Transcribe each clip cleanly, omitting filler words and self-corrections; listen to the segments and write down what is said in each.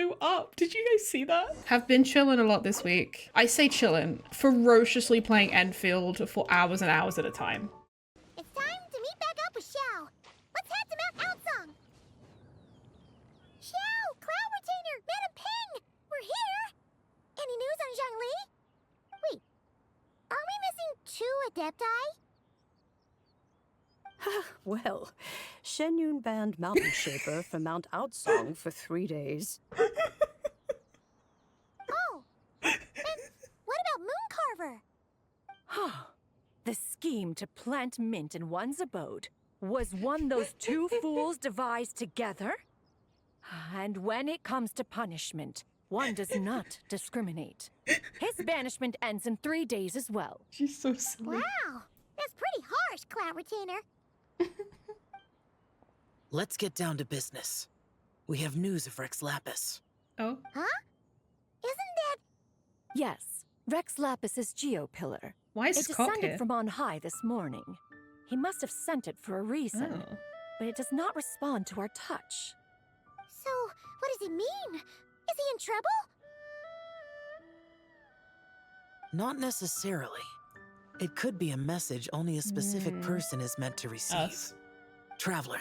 blew up. Did you guys see that? Have been chilling a lot this week. I say chilling, ferociously playing Enfield for hours and hours at a time. It's time to meet back up with Xiao. Let's head to Mount Outsong. Xiao, Cloud Retainer, Madam Ping, we're here. Any news on Zhangli? Wait, are we missing 2 Adepti? Well, Shen Yun banned Mountain Shaper from Mount Outsong for 3 days. Oh, and what about Mooncarver? The scheme to plant mint in one's abode was one those 2 fools devised together? And when it comes to punishment, one does not discriminate. His banishment ends in 3 days as well. She's so silly. Wow, that's pretty harsh, Cloud Retainer. Let's get down to business. We have news of Rex Lapis. Oh? Huh? Isn't that... Yes, Rex Lapis's geopillar. Why is It Scott descended here? from on high this morning. He must have sent it for a reason, Oh. but it does not respond to our touch. So, what does it mean? Is he in trouble? Not necessarily. It could be a message only a specific person is meant to receive. Us. Traveler,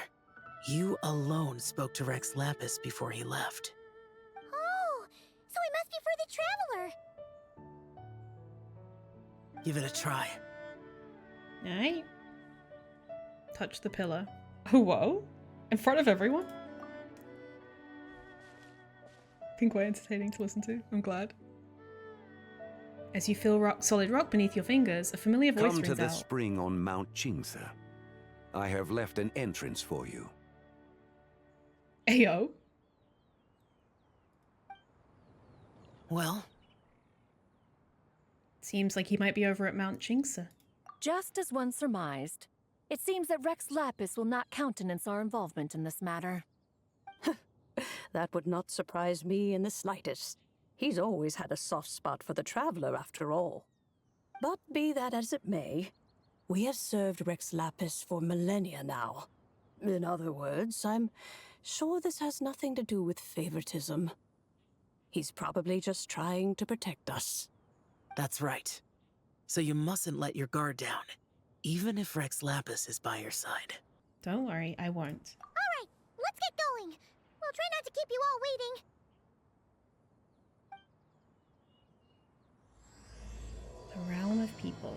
you alone spoke to Rex Lapis before he left. Oh, so it must be for the Traveler. Give it a try. Alright. Touch the pillar. Oh, whoa. In front of everyone? Been quite entertaining to listen to. I'm glad. As you feel solid rock beneath your fingers, a familiar voice Come to rings the out. spring on Mount Qingse. I have left an entrance for you. Ayo. Well, Seems like he might be over at Mount Qingse. Just as one surmised, it seems that Rex Lapis will not countenance our involvement in this matter. That would not surprise me in the slightest. He's always had a soft spot for the Traveler, after all. But be that as it may, we have served Rex Lapis for millennia now. In other words, I'm sure this has nothing to do with favoritism. He's probably just trying to protect us. that's right. So you mustn't let your guard down, even if Rex Lapis is by your side. Don't worry, I won't. All right, let's get going. We'll try not to keep you all waiting. A realm of people.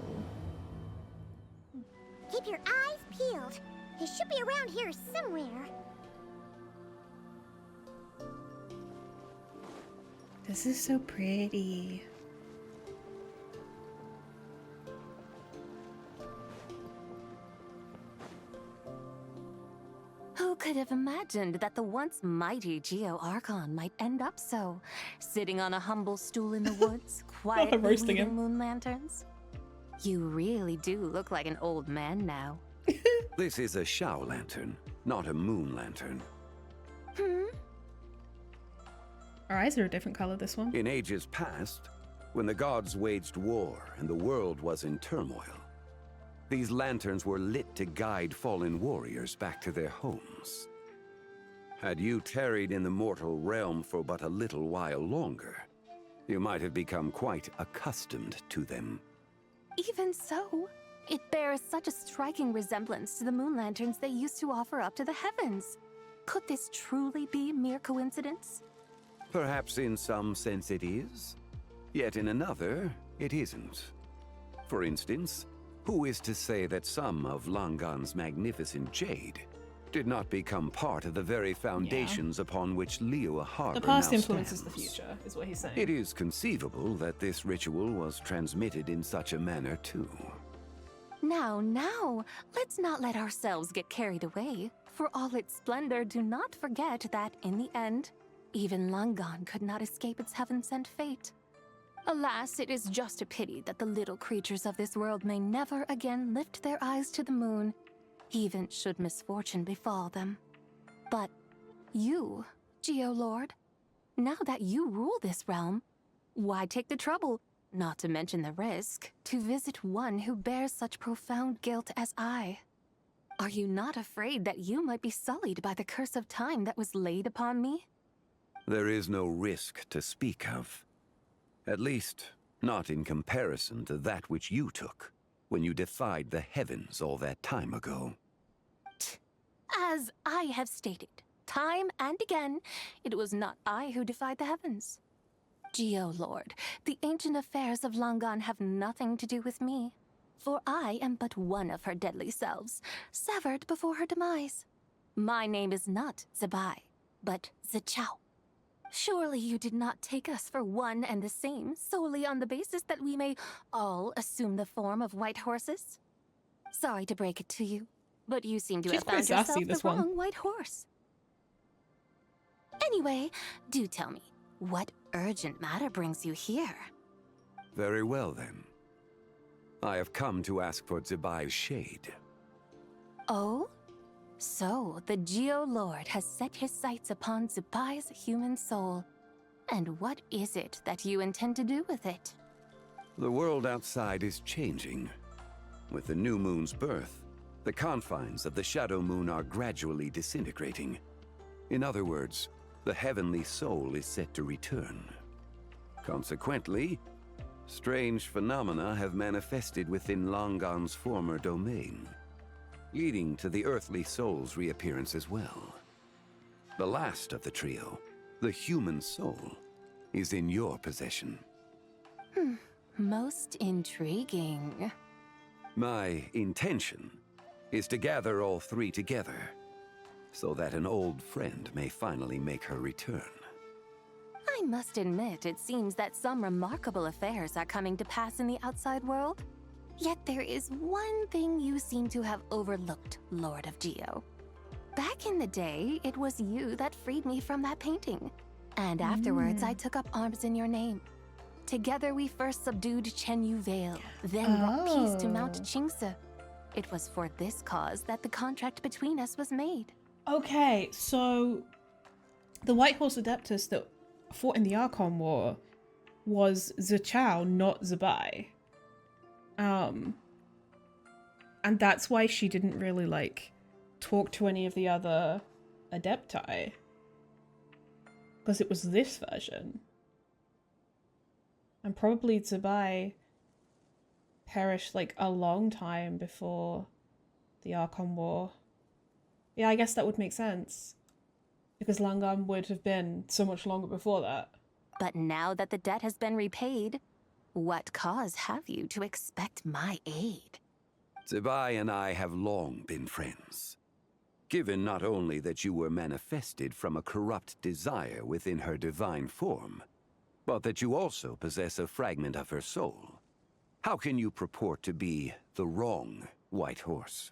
Keep your eyes peeled. He should be around here somewhere. This is so pretty. Who could have imagined that the once mighty Geo Archon might end up so, sitting on a humble stool in the woods, quietly roasting weaving him. moon lanterns? You really do look like an old man now. This is a Shao lantern, not a moon lantern. Our eyes are a different color this one. In ages past, when the gods waged war and the world was in turmoil, these lanterns were lit to guide fallen warriors back to their homes. Had you tarried in the mortal realm for but a little while longer, you might have become quite accustomed to them. Even so, it bears such a striking resemblance to the moon lanterns they used to offer up to the heavens. Could this truly be mere coincidence? Perhaps in some sense it is, yet in another, it isn't. For instance, who is to say that some of Langan's magnificent jade did not become part of the very foundations upon which Liyue Harbor The past now influences the stands? future, is what he's saying. It is conceivable that this ritual was transmitted in such a manner too. Now, let's not let ourselves get carried away. For all its splendor, do not forget that, in the end, even Langan could not escape its heaven-sent fate. Alas, it is just a pity that the little creatures of this world may never again lift their eyes to the moon, even should misfortune befall them. But you, Geolord, now that you rule this realm, why take the trouble, not to mention the risk, to visit one who bears such profound guilt as I? Are you not afraid that you might be sullied by the curse of time that was laid upon me? There is no risk to speak of. At least, not in comparison to that which you took when you defied the heavens all that time ago. As I have stated, time and again, it was not I who defied the heavens. Geolord, the ancient affairs of Langan have nothing to do with me, for I am but one of her deadly selves, severed before her demise. My name is not Zabai, but Zichao. Surely you did not take us for one and the same, solely on the basis that we may all assume the form of white horses? Sorry to break it to you, but you seem to She's have quite found sassy, yourself this the one. wrong white horse. Anyway, do tell me, what urgent matter brings you here? Very well, then. I have come to ask for Zabai's shade. Oh? So, the Geolord has set his sights upon Zabai's human soul. And what is it that you intend to do with it? The world outside is changing. With the new moon's birth, the confines of the Shadow Moon are gradually disintegrating. In other words, the heavenly soul is set to return. Consequently, strange phenomena have manifested within Langan's former domain, leading to the earthly soul's reappearance as well. The last of the trio, the human soul, is in your possession. Most intriguing. My intention is to gather all three together, so that an old friend may finally make her return. I must admit, it seems that some remarkable affairs are coming to pass in the outside world. Yet there is one thing you seem to have overlooked, Lord of Geo. Back in the day, it was you that freed me from that painting. And afterwards, I took up arms in your name. Together, we first subdued Chenyu Vale, then brought peace to Mount Qingse. It was for this cause that the contract between us was made. Okay, so the White Horse Adeptus that fought in the Archon War was Zichao, not Zabai. And that's why she didn't really, like, talk to any of the other Adepti. Because it was this version. And probably Zabai perished, like, a long time before the Archon War. Yeah, I guess that would make sense. Because Langan would have been so much longer before that. But now that the debt has been repaid, what cause have you to expect my aid? Zabai and I have long been friends. Given not only that you were manifested from a corrupt desire within her divine form, but that you also possess a fragment of her soul, how can you purport to be the wrong White Horse?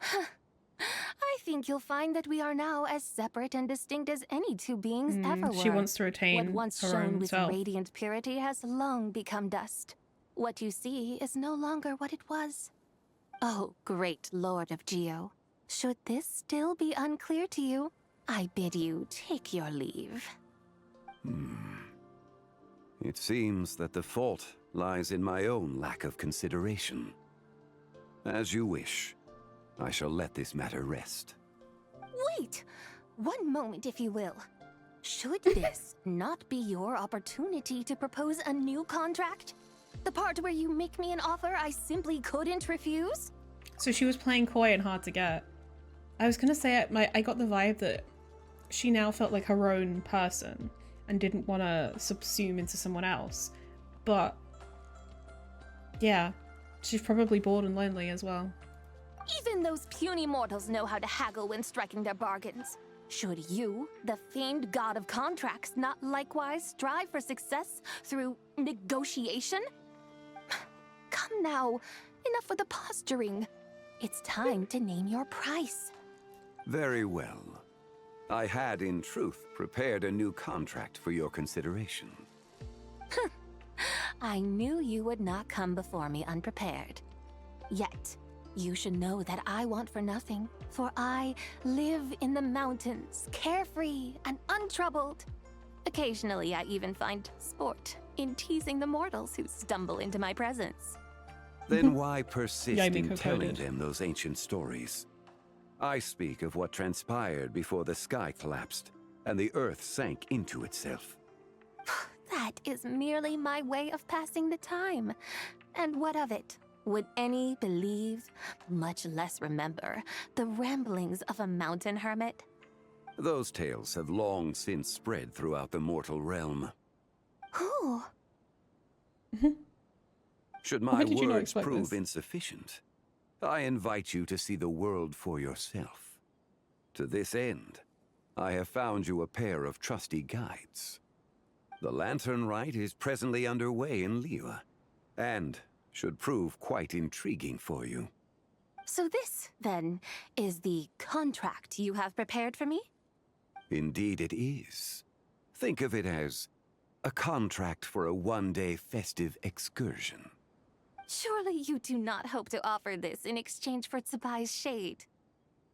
I think you'll find that we are now as separate and distinct as any two beings ever were. She wants to retain What once her shone own with self. radiant purity has long become dust. What you see is no longer what it was. Oh, great Lord of Geo. Should this still be unclear to you, I bid you take your leave. It seems that the fault lies in my own lack of consideration. As you wish. I shall let this matter rest. Wait! One moment, if you will. Should this not be your opportunity to propose a new contract? The part where you make me an offer I simply couldn't refuse? So she was playing coy and hard to get. I was gonna say I got the vibe that she now felt like her own person and didn't want to subsume into someone else. But yeah, she's probably bored and lonely as well. Even those puny mortals know how to haggle when striking their bargains. Should you, the famed god of contracts, not likewise strive for success through negotiation? Come now, enough with the posturing. It's time to name your price. Very well. I had, in truth, prepared a new contract for your consideration. I knew you would not come before me unprepared. Yet, you should know that I want for nothing, for I live in the mountains, carefree and untroubled. Occasionally, I even find sport in teasing the mortals who stumble into my presence. Then why persist Yaimiko in telling coded. them those ancient stories? I speak of what transpired before the sky collapsed, and the earth sank into itself. That is merely my way of passing the time. And what of it? Would any believe, much less remember, the ramblings of a mountain hermit? Those tales have long since spread throughout the mortal realm. Who? Should Why my did you not words expect prove this? insufficient, I invite you to see the world for yourself. To this end, I have found you a pair of trusty guides. The Lanternlit is presently underway in Liyue, and should prove quite intriguing for you. So this, then, is the contract you have prepared for me? Indeed it is. Think of it as a contract for a one-day festive excursion. Surely you do not hope to offer this in exchange for Tsubai's shade.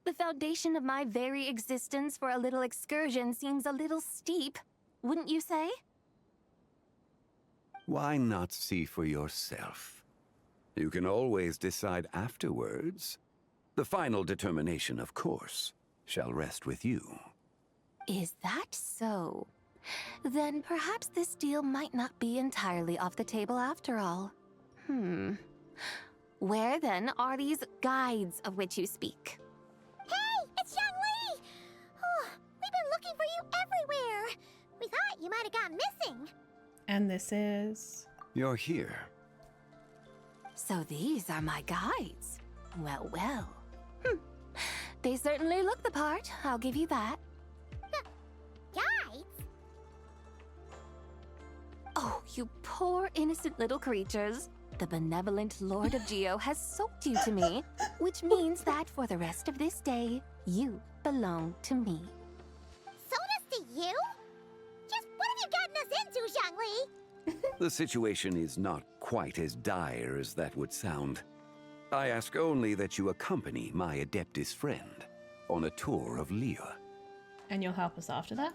The foundation of my very existence for a little excursion seems a little steep, wouldn't you say? Why not see for yourself? You can always decide afterwards. The final determination, of course, shall rest with you. Is that so? Then perhaps this deal might not be entirely off the table after all. Where then are these guides of which you speak? Hey, it's Zhangli! Oh, we've been looking for you everywhere. We thought you might have gone missing. And this is... You're here. So these are my guides. Well, well. They certainly look the part, I'll give you that. Guides? Oh, you poor innocent little creatures. The benevolent Lord of Geo has sold you to me, which means that for the rest of this day, you belong to me. Sold us to you? Just what have you gotten us into, Zhangli? The situation is not quite as dire as that would sound. I ask only that you accompany my Adeptus friend on a tour of Liyue. And you'll help us after that?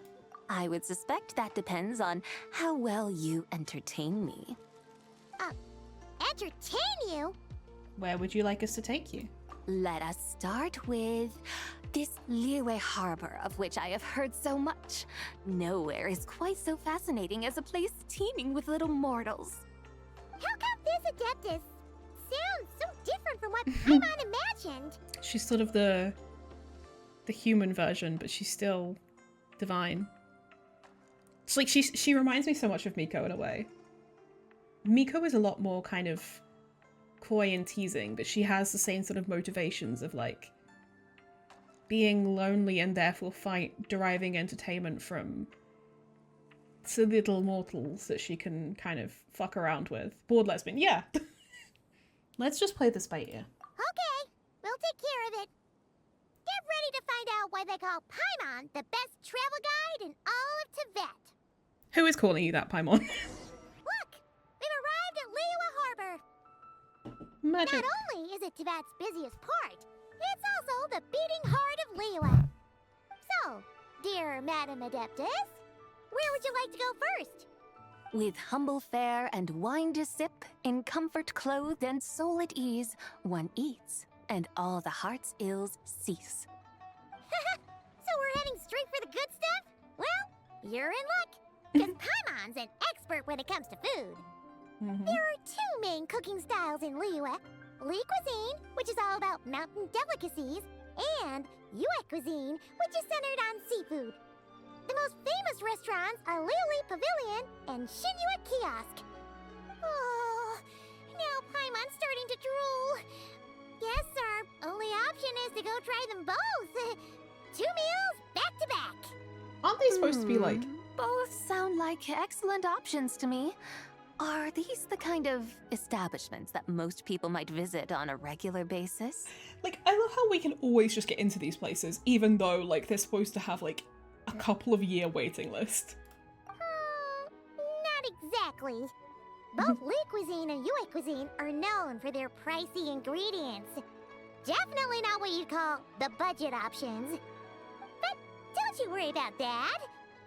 I would suspect that depends on how well you entertain me. Entertain you? Where would you like us to take you? Let us start with this Liyue harbor of which I have heard so much. Nowhere is quite so fascinating as a place teeming with little mortals. How come this Adeptus sounds so different from what Paimon imagined? She's sort of the human version, but she's still divine. It's like she reminds me so much of Miko in a way. Miko is a lot more kind of coy and teasing, but she has the same sort of motivations of like being lonely and therefore deriving entertainment from the little mortals that she can kind of fuck around with. Bored lesbian, yeah. Let's just play this by ear. Okay, we'll take care of it. Get ready to find out why they call Paimon the best travel guide in all of Tibet. Who is calling you that, Paimon? Look, we've arrived at Liyue Harbor. Magic. Not only is it Tibet's busiest port, it's also the beating heart of Liyue. So, dear Madam Adeptus, where would you like to go first? With humble fare and wine to sip, in comfort clothed and soul at ease, one eats, and all the heart's ills cease. So we're heading straight for the good stuff? Well, you're in luck, because Paimon's an expert when it comes to food. There are two main cooking styles in Liyue. Li cuisine, which is all about mountain delicacies, and Yue cuisine, which is centered on seafood. The most famous restaurants are Liuli Pavilion and Shinyue Kiosk. Oh, now Paimon's starting to drool. Guess our only option is to go try them both. 2 meals back to back. Aren't they supposed to be like... Both sound like excellent options to me. Are these the kind of establishments that most people might visit on a regular basis? Like, I love how we can always just get into these places, even though, like, they're supposed to have, like, a couple of year waiting list. Not exactly. Both Li cuisine and Yue cuisine are known for their pricey ingredients. Definitely not what you'd call the budget options. But don't you worry about that.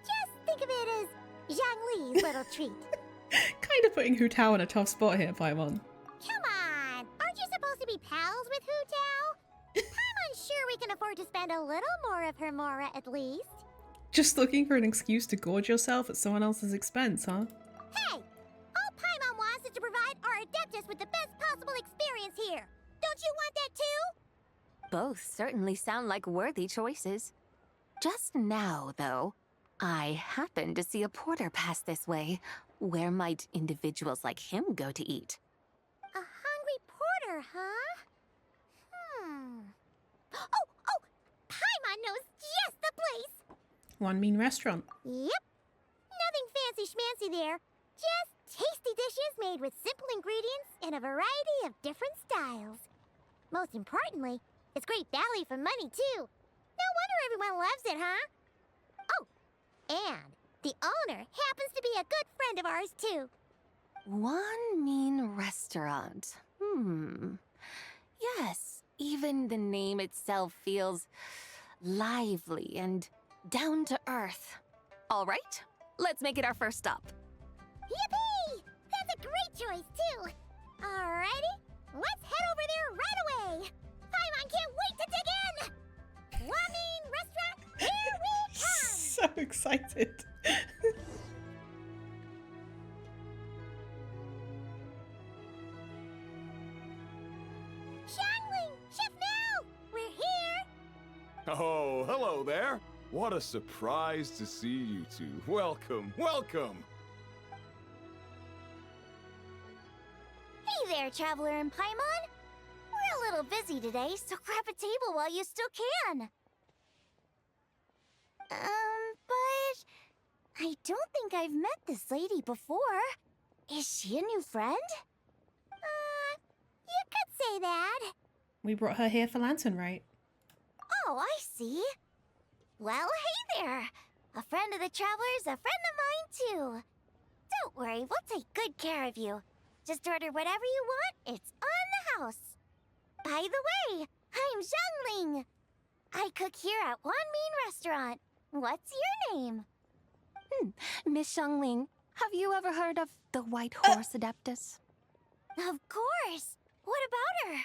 Just think of it as Zhangli's little treat. Kind of putting Hu Tao in a tough spot here, Paimon. Come on! Aren't you supposed to be pals with Hu Tao? I'm unsure we can afford to spend a little more of her mora at least. Just looking for an excuse to gorge yourself at someone else's expense, huh? Hey! All Paimon wants is to provide our Adeptus with the best possible experience here. Don't you want that too? Both certainly sound like worthy choices. Just now, though, I happened to see a porter pass this way. Where might individuals like him go to eat? A hungry porter, huh? Oh! Paimon knows just the place! One mean restaurant. Yep. Nothing fancy schmancy there. Just tasty dishes made with simple ingredients in a variety of different styles. Most importantly, it's great value for money, too. No wonder everyone loves it, huh? Oh, and the owner happens to be a good friend of ours, too. One mean restaurant. Yes, even the name itself feels lively and down to earth. All right, let's make it our first stop. Yippee! That's a great choice, too. Alrighty, let's head over there right away. Paimon can't wait to dig in. Wamin Restaurant, here we come. So excited. Shangling, Chef Now, we're here. Oh, hello there. What a surprise to see you two. Welcome, welcome. Hey there, Traveler and Paimon. We're a little busy today, so grab a table while you still can. But I don't think I've met this lady before. Is she a new friend? You could say that. We brought her here for Lanternlit. Oh, I see. Well, hey there. A friend of the Traveler's a friend of mine, too. Don't worry, we'll take good care of you. Just order whatever you want, it's on the house. By the way, I'm Zhongling. I cook here at One Mean Restaurant. What's your name? Miss Shangling, have you ever heard of the White Horse Adeptus? Of course. What about her?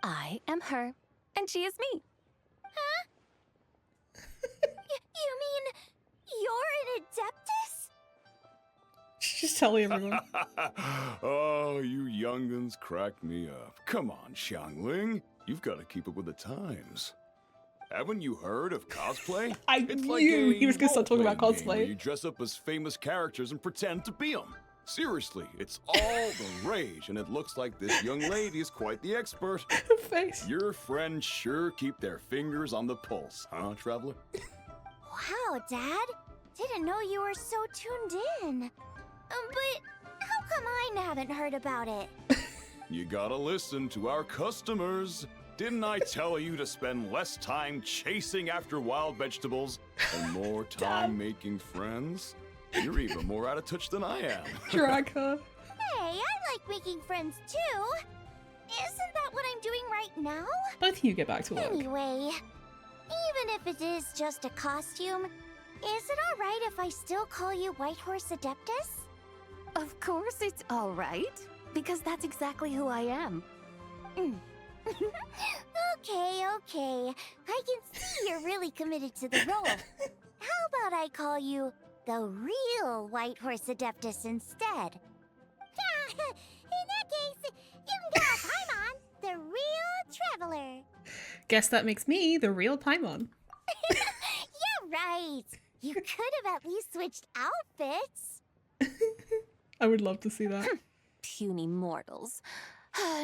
I am her, and she is me. Huh? You mean you're an Adeptus? Just telling everyone. Oh, you young'uns crack me up. Come on, Xiangling. You've got to keep up with the times. Haven't you heard of cosplay? I knew he was gonna start talking about role-playing game cosplay. where you dress up as famous characters and pretend to be them. Seriously, it's all the rage, and it looks like this young lady is quite the expert. Face. Your friends sure keep their fingers on the pulse, huh, Traveler? Wow, Dad. Didn't know you were so tuned in. But how come I haven't heard about it? You gotta listen to our customers. Didn't I tell you to spend less time chasing after wild vegetables and more time making friends? You're even more out of touch than I am. Drag her. Hey, I like making friends too. Isn't that what I'm doing right now? Both of you get back to work. Anyway, even if it is just a costume, is it alright if I still call you White Horse Adeptus? Of course it's all right, because that's exactly who I am. Okay. I can see you're really committed to the role. How about I call you the real White Horse Adeptus instead? In that case, you can call Paimon the real Traveler. Guess that makes me the real Paimon. You're right. You could have at least switched outfits. I would love to see that. Puny mortals.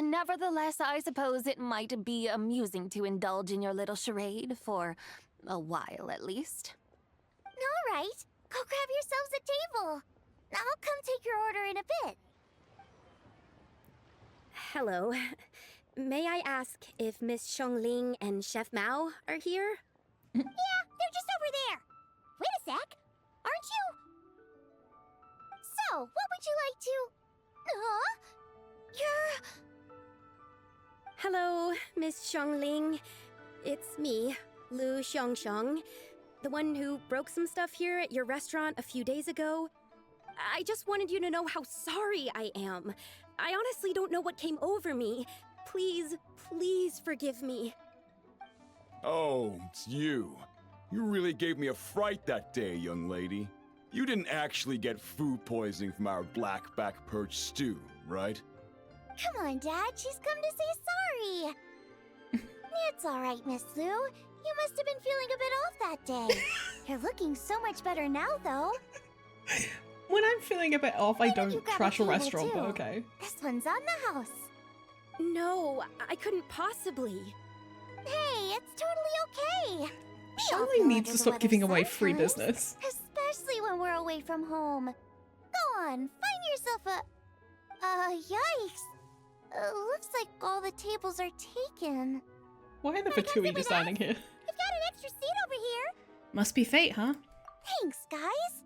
Nevertheless, I suppose it might be amusing to indulge in your little charade for a while at least. All right. Go grab yourselves a table. I'll come take your order in a bit. Hello. May I ask if Miss Shangling and Chef Mao are here? Yeah, they're just over there. Wait a sec. Aren't you? So, what would you like to... Huh? You're... Hello, Miss Shangling. It's me, Lu Xiangxiang, the one who broke some stuff here at your restaurant a few days ago. I just wanted you to know how sorry I am. I honestly don't know what came over me. Please forgive me. Oh, it's you. You really gave me a fright that day, young lady. You didn't actually get food poisoning from our blackback perch stew, right? Come on, Dad. She's come to say sorry. It's all right, Miss Lou. You must have been feeling a bit off that day. You're looking so much better now, though. When I'm feeling a bit off, I don't you grab trash a table, restaurant, but too? okay. This one's on the house. No, I couldn't possibly. Hey, it's totally okay. We all Charlie feel needs under to the stop weather giving away free sometimes, business. Especially when we're away from home. Go on, find yourself a... yikes. Looks like all the tables are taken. Why are the Wanna come Fatui sit just with standing us? here? I've got an extra seat over here. Must be fate, huh? Thanks, guys.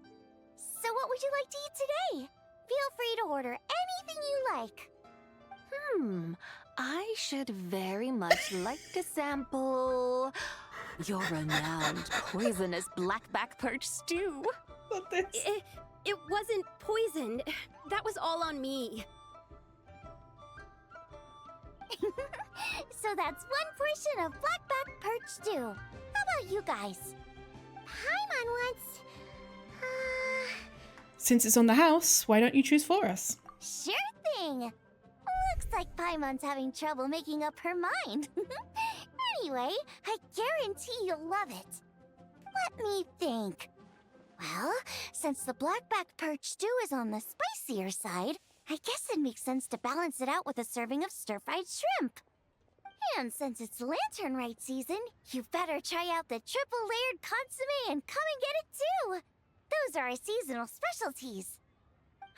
So what would you like to eat today? Feel free to order anything you like. I should very much like to sample your renowned poisonous blackback perch stew. What this? It wasn't poisoned. That was all on me. So that's one portion of blackback perch stew. How about you guys? Paimon wants... Since it's on the house, why don't you choose for us? Sure thing. Looks like Paimon's having trouble making up her mind. Anyway, I guarantee you'll love it. Let me think. Well, since the blackback perch stew is on the spicier side, I guess it makes sense to balance it out with a serving of stir-fried shrimp. And since it's Lanternlit season, you better try out the triple-layered consommé and come and get it too. Those are our seasonal specialties.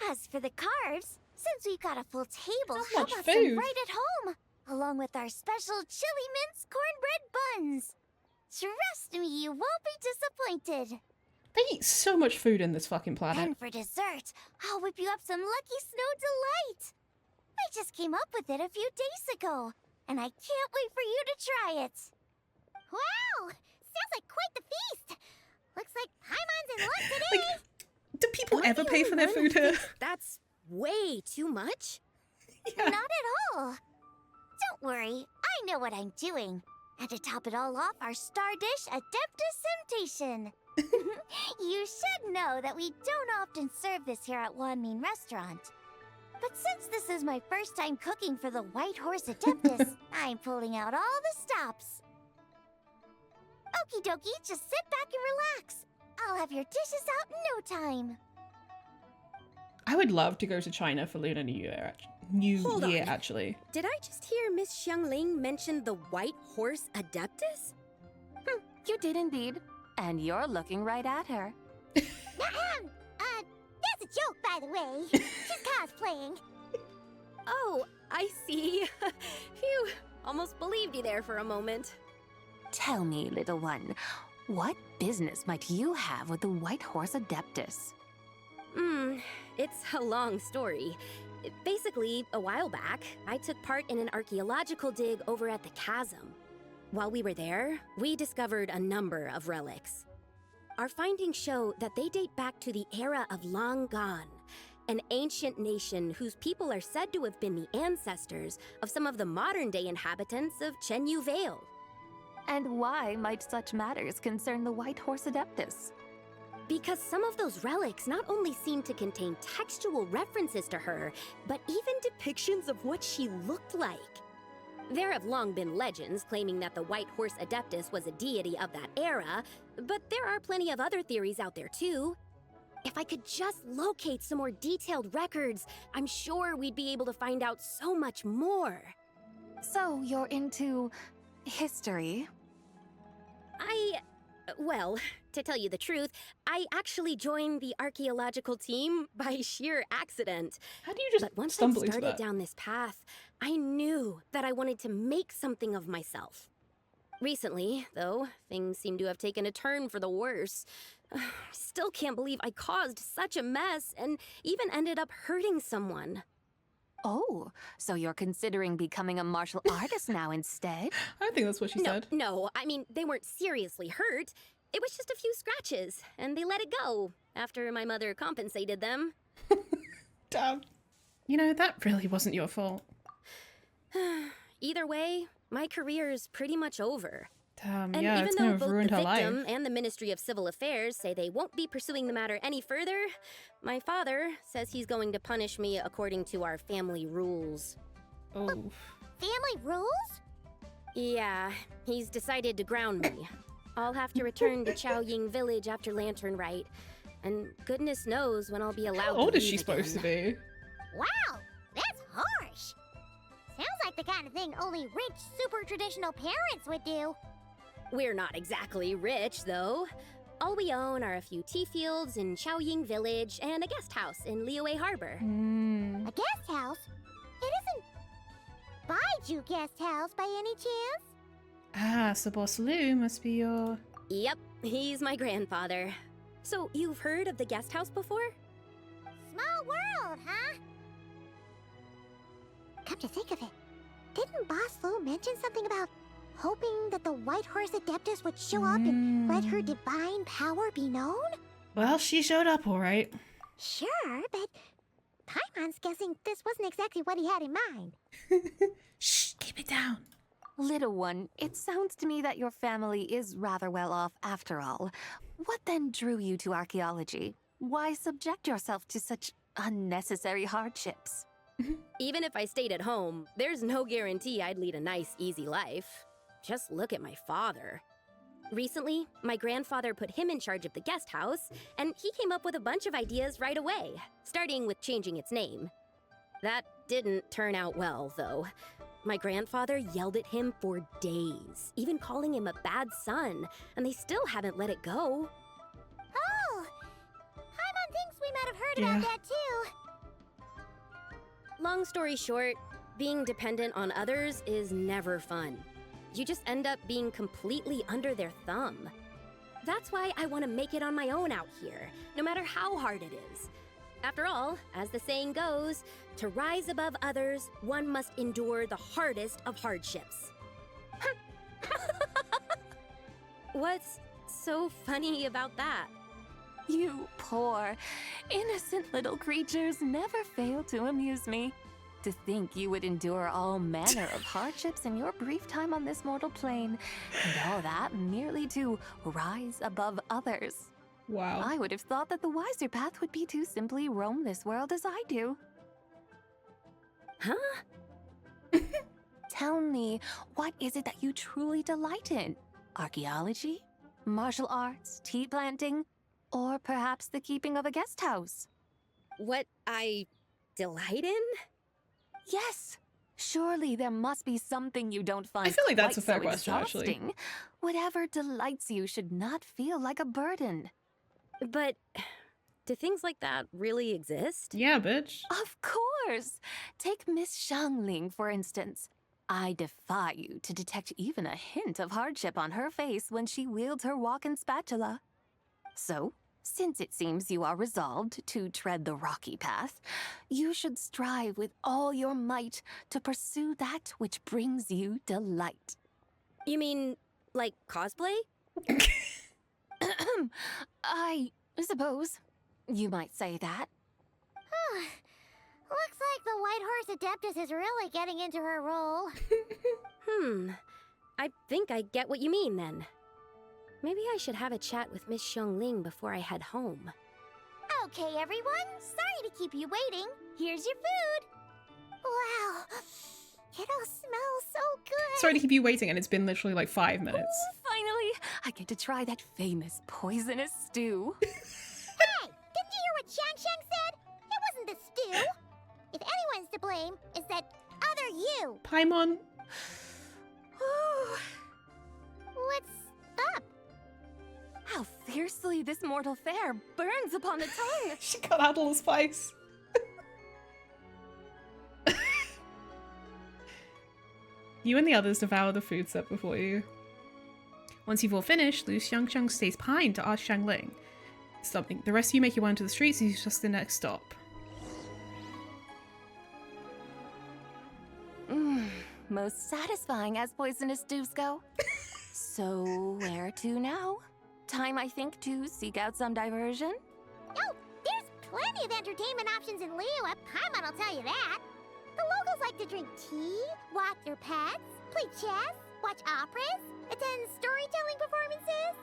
As for the carbs, since we've got a full table, How how much about food? some right at home? Along with our special chili mince cornbread buns. Trust me, you won't be disappointed. They eat so much food in this fucking planet. And for dessert, I'll whip you up some Lucky Snow Delight. I just came up with it a few days ago, and I can't wait for you to try it. Wow! Sounds like quite the feast. Looks like Paimon's in luck today. Like, do people Am I ever the pay only for their one who food here? thinks that's way too much? Yeah. Not at all. Don't worry, I know what I'm doing. And to top it all off, our star dish, Adeptus Temptation. You should know that we don't often serve this here at Wanmin Restaurant. But since this is my first time cooking for the White Horse Adeptus, I'm pulling out all the stops. Okie dokie, just sit back and relax. I'll have your dishes out in no time. I would love to go to China for Lunar New Year. Hold on. Actually. Did I just hear Miss Xiangling mention the White Horse Adeptus? You did indeed. And you're looking right at her. That's a joke, by the way. She's cosplaying. Oh, I see. Phew, almost believed you there for a moment. Tell me, little one, what business might you have with the White Horse Adeptus? It's a long story. Basically, a while back, I took part in an archaeological dig over at the chasm. While we were there, we discovered a number of relics. Our findings show that they date back to the era of Long Gone, an ancient nation whose people are said to have been the ancestors of some of the modern-day inhabitants of Chenyu Vale. And why might such matters concern the White Horse Adeptus? Because some of those relics not only seem to contain textual references to her, but even depictions of what she looked like. There have long been legends claiming that the White Horse Adeptus was a deity of that era, but there are plenty of other theories out there too. If I could just locate some more detailed records, I'm sure we'd be able to find out so much more. So you're into history? Well, to tell you the truth, I actually joined the archaeological team by sheer accident. How do you just But once I stumble into started that? down this path, I knew that I wanted to make something of myself. Recently, though, things seem to have taken a turn for the worse. Still can't believe I caused such a mess and even ended up hurting someone. Oh, so you're considering becoming a martial artist now instead? I don't think that's what she said. No, I mean, they weren't seriously hurt. It was just a few scratches, and they let it go after my mother compensated them. Damn. You know, that really wasn't your fault. Either way, my career is pretty much over. And yeah, even it's though gonna have both ruined the her victim life. and the Ministry of Civil Affairs say they won't be pursuing the matter any further, my father says he's going to punish me according to our family rules. Oh. Family rules? Yeah, he's decided to ground me. I'll have to return to Chaoying village after Lanternlit, and goodness knows when I'll be allowed How to old is leave she supposed to again. be? Wow, that's harsh. Sounds like the kind of thing only rich, super traditional parents would do. We're not exactly rich, though. All we own are a few tea fields in Chaoying village and a guest house in Liyue Harbor. Hmm. A guest house? It isn't Baiju guest house by any chance? Ah, so Boss Lou must be your... Yep, he's my grandfather. So, you've heard of the guest house before? Small world, huh? Come to think of it, didn't Boss Lou mention something about hoping that the White Horse Adeptus would show up and let her divine power be known? Well, she showed up all right. Sure, but Paimon's guessing this wasn't exactly what he had in mind. Shh, keep it down. Little one, it sounds to me that your family is rather well off after all. What then drew you to archaeology? Why subject yourself to such unnecessary hardships? Even if I stayed at home, there's no guarantee I'd lead a nice, easy life. Just look at my father. Recently, my grandfather put him in charge of the guest house, and he came up with a bunch of ideas right away, starting with changing its name. That didn't turn out well, though. My grandfather yelled at him for days, even calling him a bad son, and they still haven't let it go. Oh, Paimon thinks we might have heard Yeah. about that too. Long story short, being dependent on others is never fun. You just end up being completely under their thumb. That's why I want to make it on my own out here, no matter how hard it is. After all, as the saying goes, to rise above others, one must endure the hardest of hardships. What's so funny about that? You poor, innocent little creatures never fail to amuse me. To think you would endure all manner of hardships in your brief time on this mortal plane, and all that merely to rise above others. Wow. I would have thought that the wiser path would be to simply roam this world as I do. Huh? Tell me, what is it that you truly delight in? Archaeology? Martial arts? Tea planting? Or perhaps the keeping of a guest house? What I delight in? Yes! Surely there must be something you don't find feel like that's quite a fair so question, actually. exhausting. Whatever delights you should not feel like a burden. But do things like that really exist? Yeah, bitch. Of course! Take Miss Xiangling, for instance. I defy you to detect even a hint of hardship on her face when she wields her walking spatula. So, since it seems you are resolved to tread the rocky path, you should strive with all your might to pursue that which brings you delight. You mean, like cosplay? I suppose you might say that. Looks like the White Horse Adeptus is really getting into her role. I think I get what you mean then. Maybe I should have a chat with Miss Xiangling before I head home. Okay, everyone. Sorry to keep you waiting. Here's your food. Wow. It all smells so good. Sorry to keep you waiting, and it's been literally like 5 minutes. Finally, I get to try that famous poisonous stew. Hey, didn't you hear what Shang Shang said? It wasn't the stew. If anyone's to blame, it's that other you. Paimon. What's up? How fiercely this mortal fare burns upon the tongue. She got out all the spice. You and the others devour the food set before you. Once you've all finished, Lu Xiangsheng stays behind to ask Xiangling something. The rest of you make your way onto the streets. He's just the next stop. Most satisfying as poisonous stews go. So, where to now? Time, I think, to seek out some diversion? Oh, there's plenty of entertainment options in Liyue. Paimon will tell you that. The locals like to drink tea, walk their pets, play chess, watch operas. attend storytelling performances.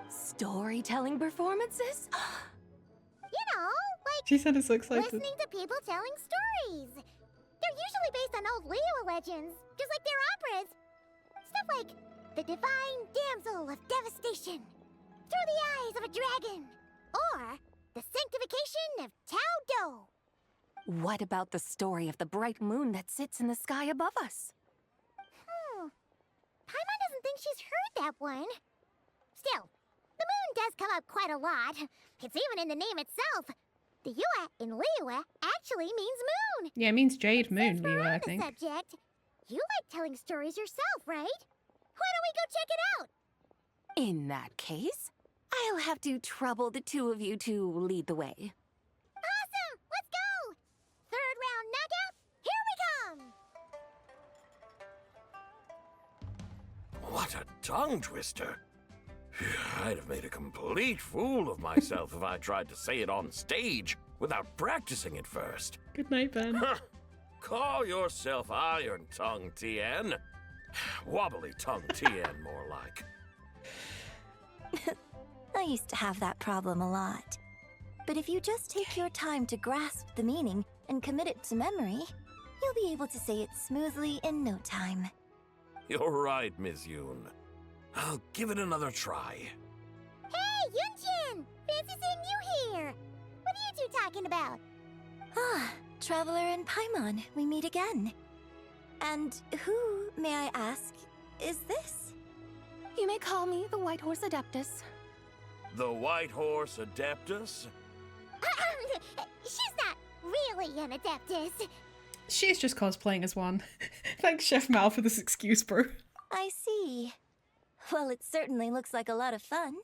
Storytelling performances? You know, like She sounded so excited. listening to people telling stories. They're usually based on old Liyue legends, just like their operas. Stuff like the divine damsel of devastation, through the eyes of a dragon, or the sanctification of Tao Do. What about the story of the bright moon that sits in the sky above us? Paimon doesn't think she's heard that one. Still, the moon does come up quite a lot. It's even in the name itself. The Yue in Liyue actually means moon. Yeah, it means Jade Moon, Since we're Liyue, I on the think. subject, you like telling stories yourself, right? Why don't we go check it out? In that case, I'll have to trouble the two of you to lead the way. Awesome! Let's go! Third round knockout, here we come! What a tongue twister. I'd have made a complete fool of myself if I tried to say it on stage without practicing it first. Good night, Ben. Call yourself Iron Tongue Tien. Wobbly Tongue Tien, more like. I used to have that problem a lot. But if you just take your time to grasp the meaning and commit it to memory, you'll be able to say it smoothly in no time. You're right, Miss Yoon. I'll give it another try. Hey, Yunchin! Fancy seeing you here! What are you two talking about? Ah, Traveler and Paimon, we meet again. And who, may I ask, is this? You may call me the White Horse Adeptus. The White Horse Adeptus? She's not really an adeptus. She's just cosplaying as one. Thanks, Chef Mal, for this excuse, bro. I see. Well, it certainly looks like a lot of fun.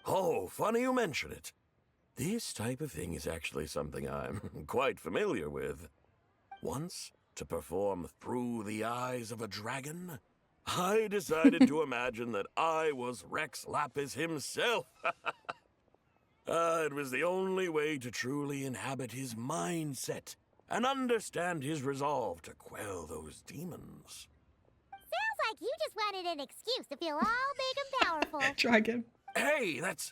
Oh, funny you mention it. This type of thing is actually something I'm quite familiar with. Once, to perform Through the Eyes of a Dragon, I decided to imagine that I was Rex Lapis himself. It was the only way to truly inhabit his mindset and understand his resolve to quell those demons. Sounds like you just wanted an excuse to feel all big and powerful. Dragon. Hey, that's...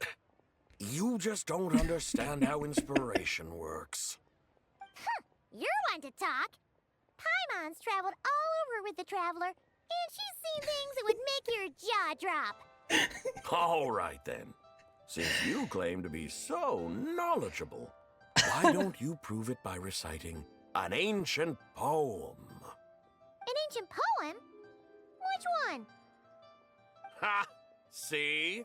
You just don't understand how inspiration works. You're one to talk. Paimon's traveled all over with the Traveler, and she's seen things that would make your jaw drop. All right, then. Since you claim to be so knowledgeable, why don't you prove it by reciting an ancient poem? An ancient poem? Which one? Ha! See?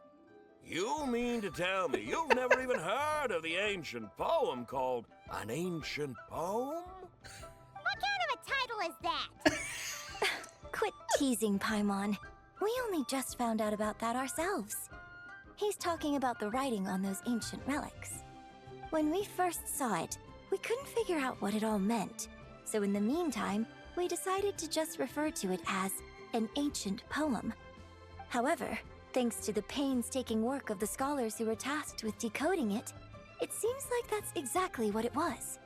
You mean to tell me you've never even heard of the ancient poem called An Ancient Poem? What kind of a title is that? Quit teasing, Paimon. We only just found out about that ourselves. He's talking about the writing on those ancient relics. When we first saw it, we couldn't figure out what it all meant. So in the meantime, we decided to just refer to it as an ancient poem. However, thanks to the painstaking work of the scholars who were tasked with decoding it, it seems like that's exactly what it was.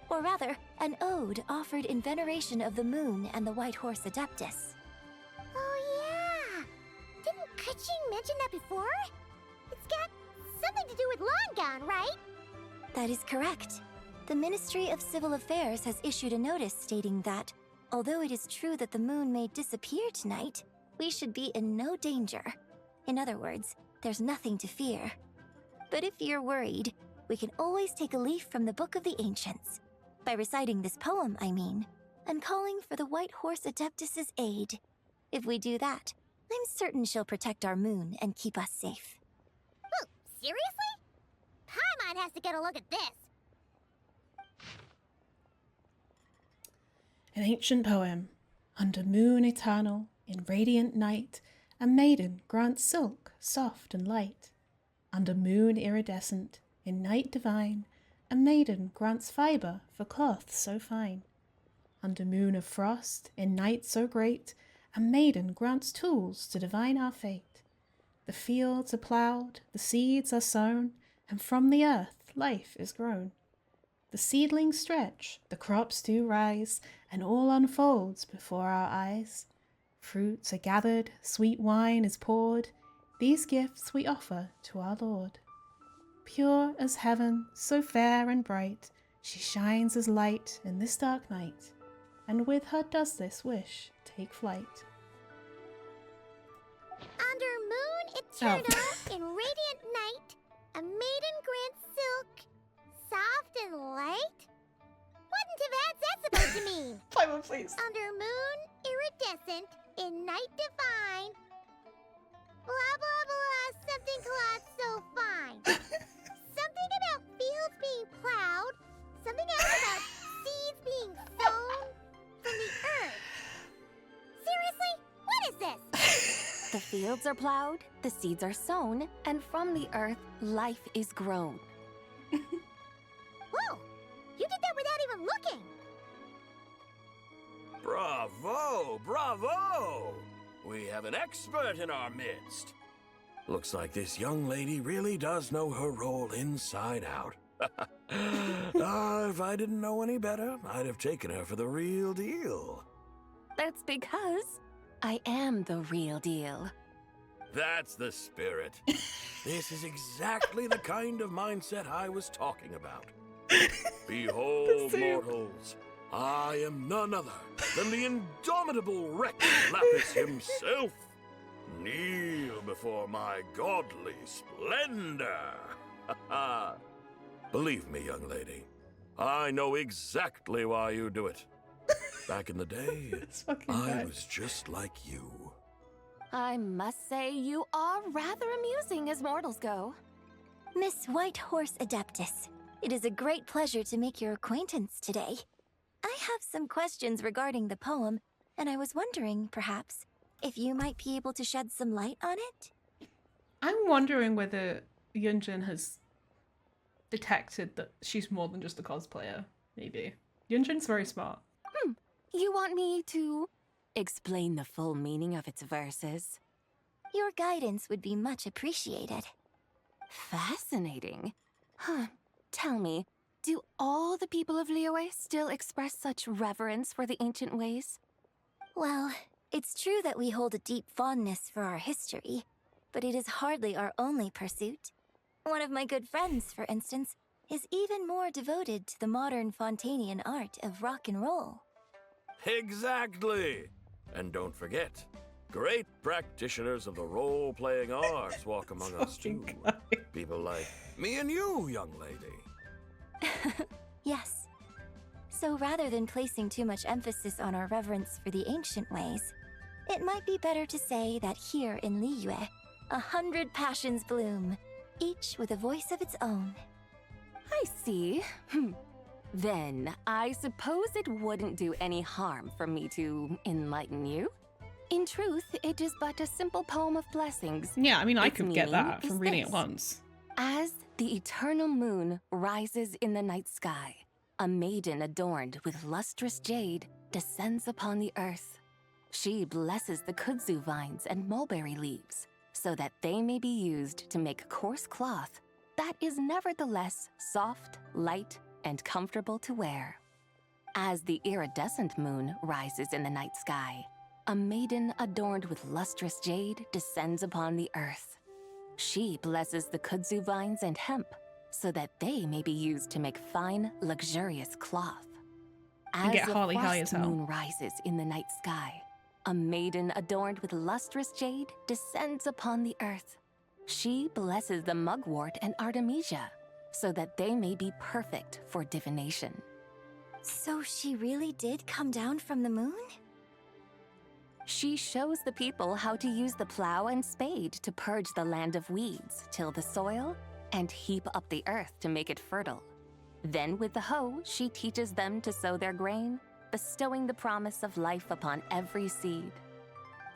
Or rather, an ode offered in veneration of the moon and the White Horse Adeptus. Oh yeah! Didn't Kuching mention that before? It's got something to do with Longon, right? That is correct. The Ministry of Civil Affairs has issued a notice stating that, although it is true that the moon may disappear tonight, we should be in no danger. In other words, there's nothing to fear. But if you're worried, we can always take a leaf from the Book of the Ancients. By reciting this poem, I mean, and calling for the White Horse Adeptus's aid. If we do that, I'm certain she'll protect our moon and keep us safe. Oh, seriously? Paimon has to get a look at this. An ancient poem. Under moon eternal, in radiant night, a maiden grants silk, soft and light. Under moon iridescent, in night divine, a maiden grants fibre for cloth so fine. Under moon of frost, in night so great, a maiden grants tools to divine our fate. The fields are ploughed, the seeds are sown, and from the earth life is grown. The seedlings stretch, the crops do rise, and all unfolds before our eyes. Fruits are gathered, sweet wine is poured. These gifts we offer to our Lord. Pure as heaven, so fair and bright, she shines as light in this dark night, and with her does this wish take flight. Under moon eternal in radiant night, a maiden grants silk, soft and light? Wouldn't have had that supposed to mean? Paimon, please. Under moon iridescent in night divine, blah blah blah, something cloth so fine. Something about fields being plowed, something else about seeds being sown from the earth. Seriously? What is this? The fields are plowed, the seeds are sown, and from the earth, life is grown. Whoa! You did that without even looking! Bravo! Bravo! We have an expert in our midst. Looks like this young lady really does know her role inside out. If I didn't know any better, I'd have taken her for the real deal. That's because I am the real deal. That's the spirit. This is exactly the kind of mindset I was talking about. Behold, mortals, I am none other than the indomitable Rex Lapis himself. Kneel before my godly splendor. Believe me, young lady, I know exactly why you do it. Back in the day, I was just like you. I must say you are rather amusing as mortals go. Miss Whitehorse Adeptus, it is a great pleasure to make your acquaintance today. I have some questions regarding the poem, and I was wondering, perhaps, if you might be able to shed some light on it? I'm wondering whether Yunjin has detected that she's more than just a cosplayer, maybe. Yunjin's very smart. You want me to explain the full meaning of its verses? Your guidance would be much appreciated. Fascinating. Huh. Tell me, do all the people of Liyue still express such reverence for the ancient ways? Well, it's true that we hold a deep fondness for our history, but it is hardly our only pursuit. One of my good friends, for instance, is even more devoted to the modern Fontanian art of rock and roll. Exactly! And don't forget, great practitioners of the role-playing arts walk among us too. People like me and you, young lady. Yes. So rather than placing too much emphasis on our reverence for the ancient ways, it might be better to say that here in Liyue, 100 passions bloom, each with a voice of its own. I see. Then, I suppose it wouldn't do any harm for me to enlighten you. In truth, it is but a simple poem of blessings. Yeah, I mean, I Its could get meaning that from is reading this. it once. As the eternal moon rises in the night sky, a maiden adorned with lustrous jade descends upon the earth. She blesses the kudzu vines and mulberry leaves, so that they may be used to make coarse cloth that is nevertheless soft, light, and comfortable to wear. As the iridescent moon rises in the night sky, a maiden adorned with lustrous jade descends upon the earth. She blesses the kudzu vines and hemp, so that they may be used to make fine, luxurious cloth. As get the holly high as frost hell. moon rises in the night sky, a maiden adorned with lustrous jade descends upon the earth. She blesses the mugwort and artemisia, so that they may be perfect for divination. So she really did come down from the moon? She shows the people how to use the plow and spade to purge the land of weeds, till the soil, and heap up the earth to make it fertile. Then with the hoe, she teaches them to sow their grain, bestowing the promise of life upon every seed.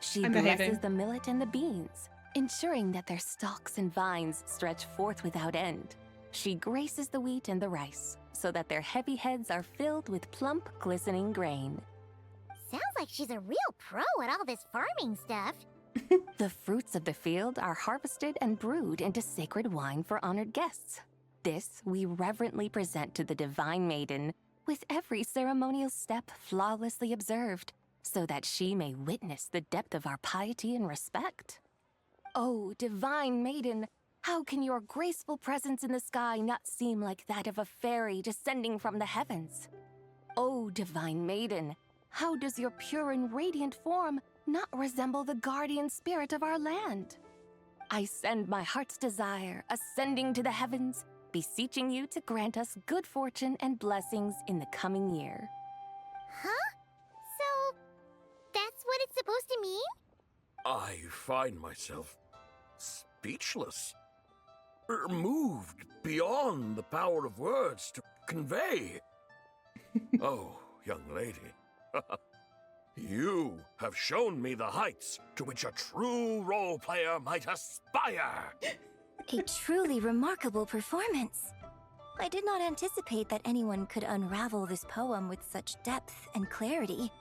She I'm blesses behaving. the millet and the beans, ensuring that their stalks and vines stretch forth without end. She graces the wheat and the rice, so that their heavy heads are filled with plump, glistening grain. Sounds like she's a real pro at all this farming stuff. The fruits of the field are harvested and brewed into sacred wine for honored guests. This we reverently present to the divine maiden, with every ceremonial step flawlessly observed, so that she may witness the depth of our piety and respect. Oh, divine maiden, how can your graceful presence in the sky not seem like that of a fairy descending from the heavens? Oh, divine maiden, how does your pure and radiant form not resemble the guardian spirit of our land? I send my heart's desire, ascending to the heavens, beseeching you to grant us good fortune and blessings in the coming year. Huh? So, that's what it's supposed to mean? I find myself speechless. Moved beyond the power of words to convey. Oh, young lady, you have shown me the heights to which a true role player might aspire. A truly remarkable performance. I did not anticipate that anyone could unravel this poem with such depth and clarity,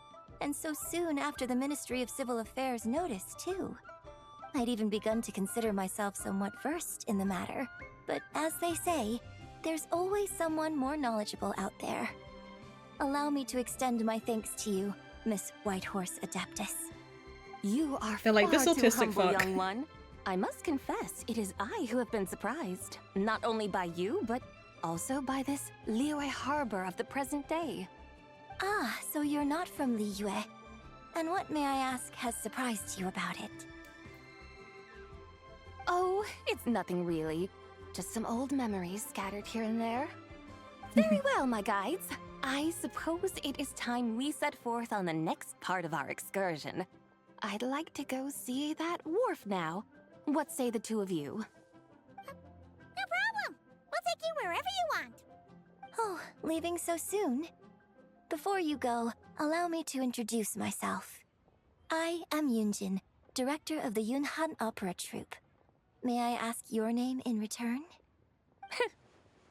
and so soon after the Ministry of Civil Affairs noticed, too. I'd even begun to consider myself somewhat versed in the matter, but as they say, there's always someone more knowledgeable out there. Allow me to extend my thanks to you, Miss Whitehorse Adeptus. You are They're like, far this too autistic humble, fuck. young one. I must confess, it is I who have been surprised, not only by you, but also by this Liyue harbor of the present day. Ah, so you're not from Liyue. And what, may I ask, has surprised you about it? Oh, it's nothing really. Just some old memories scattered here and there. Very well, my guides. I suppose it is time we set forth on the next part of our excursion. I'd like to go see that wharf now. What say the two of you? No problem. We'll take you wherever you want. Oh, leaving so soon? Before you go, allow me to introduce myself. I am Yunjin, director of the Yunhan Opera Troupe. May I ask your name in return?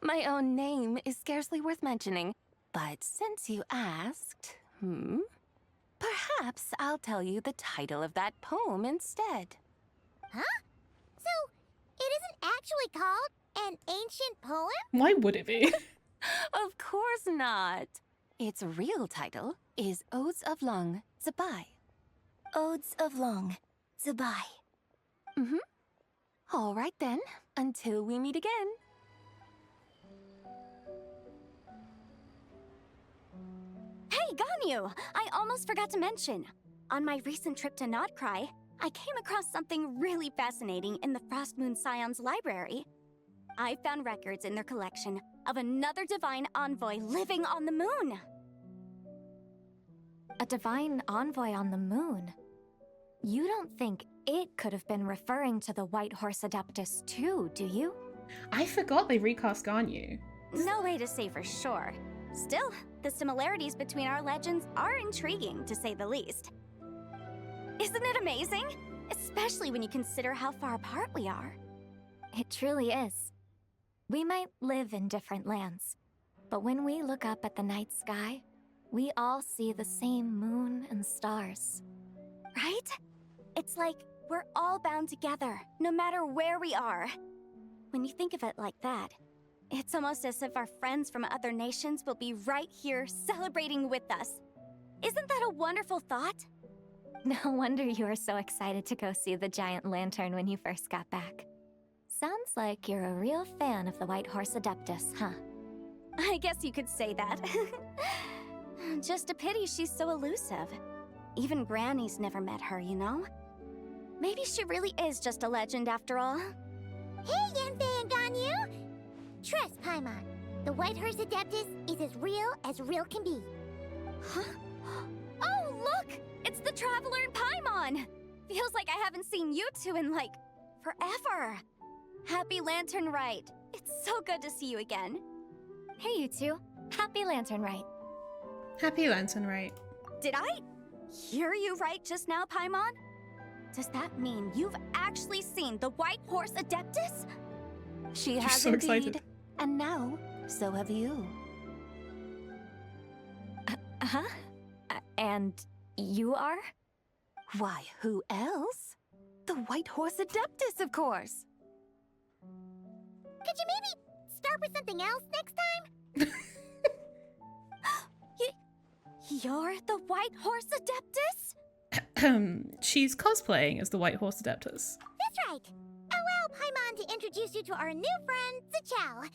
My own name is scarcely worth mentioning, but since you asked, perhaps I'll tell you the title of that poem instead. Huh? So, it isn't actually called an ancient poem? Why would it be? Of course not. Its real title is Odes of Long Zabai. Odes of Long Zabai. All right then, until we meet again. Hey, Ganyu! I almost forgot to mention. On my recent trip to Nodkrai, I came across something really fascinating in the Frost Moon Scion's library. I found records in their collection of another divine envoy living on the moon. A divine envoy on the moon? You don't think it could have been referring to the White Horse Adeptus too, do you? I forgot they recast Ganyu. No way to say for sure. Still, the similarities between our legends are intriguing, to say the least. Isn't it amazing? Especially when you consider how far apart we are. It truly is. We might live in different lands, but when we look up at the night sky, we all see the same moon and stars. Right? It's like we're all bound together, no matter where we are. When you think of it like that, it's almost as if our friends from other nations will be right here celebrating with us. Isn't that a wonderful thought? No wonder you were so excited to go see the giant lantern when you first got back. Sounds like you're a real fan of the White Horse Adeptus, huh? I guess you could say that. Just a pity she's so elusive. Even Granny's never met her, you know? Maybe she really is just a legend after all. Hey, Yanfei and Ganyu! Trust, Paimon. The White Horse Adeptus is as real can be. Huh? Oh, look! It's the Traveler and Paimon! Feels like I haven't seen you two in, like, forever. Happy Lanternlit. It's so good to see you again. Hey, you two. Happy Lanternlit. Happy Lanternlit. Did I hear you right just now, Paimon? Does that mean you've actually seen the White Horse Adeptus? She You're has so indeed, excited. and now so have you. And you are? Why, who else? The White Horse Adeptus, of course. Could you maybe start with something else next time? You're the White Horse Adeptus? She's cosplaying as the White Horse Adeptus. That's right. Allow Paimon to introduce you to our new friend, Zachao.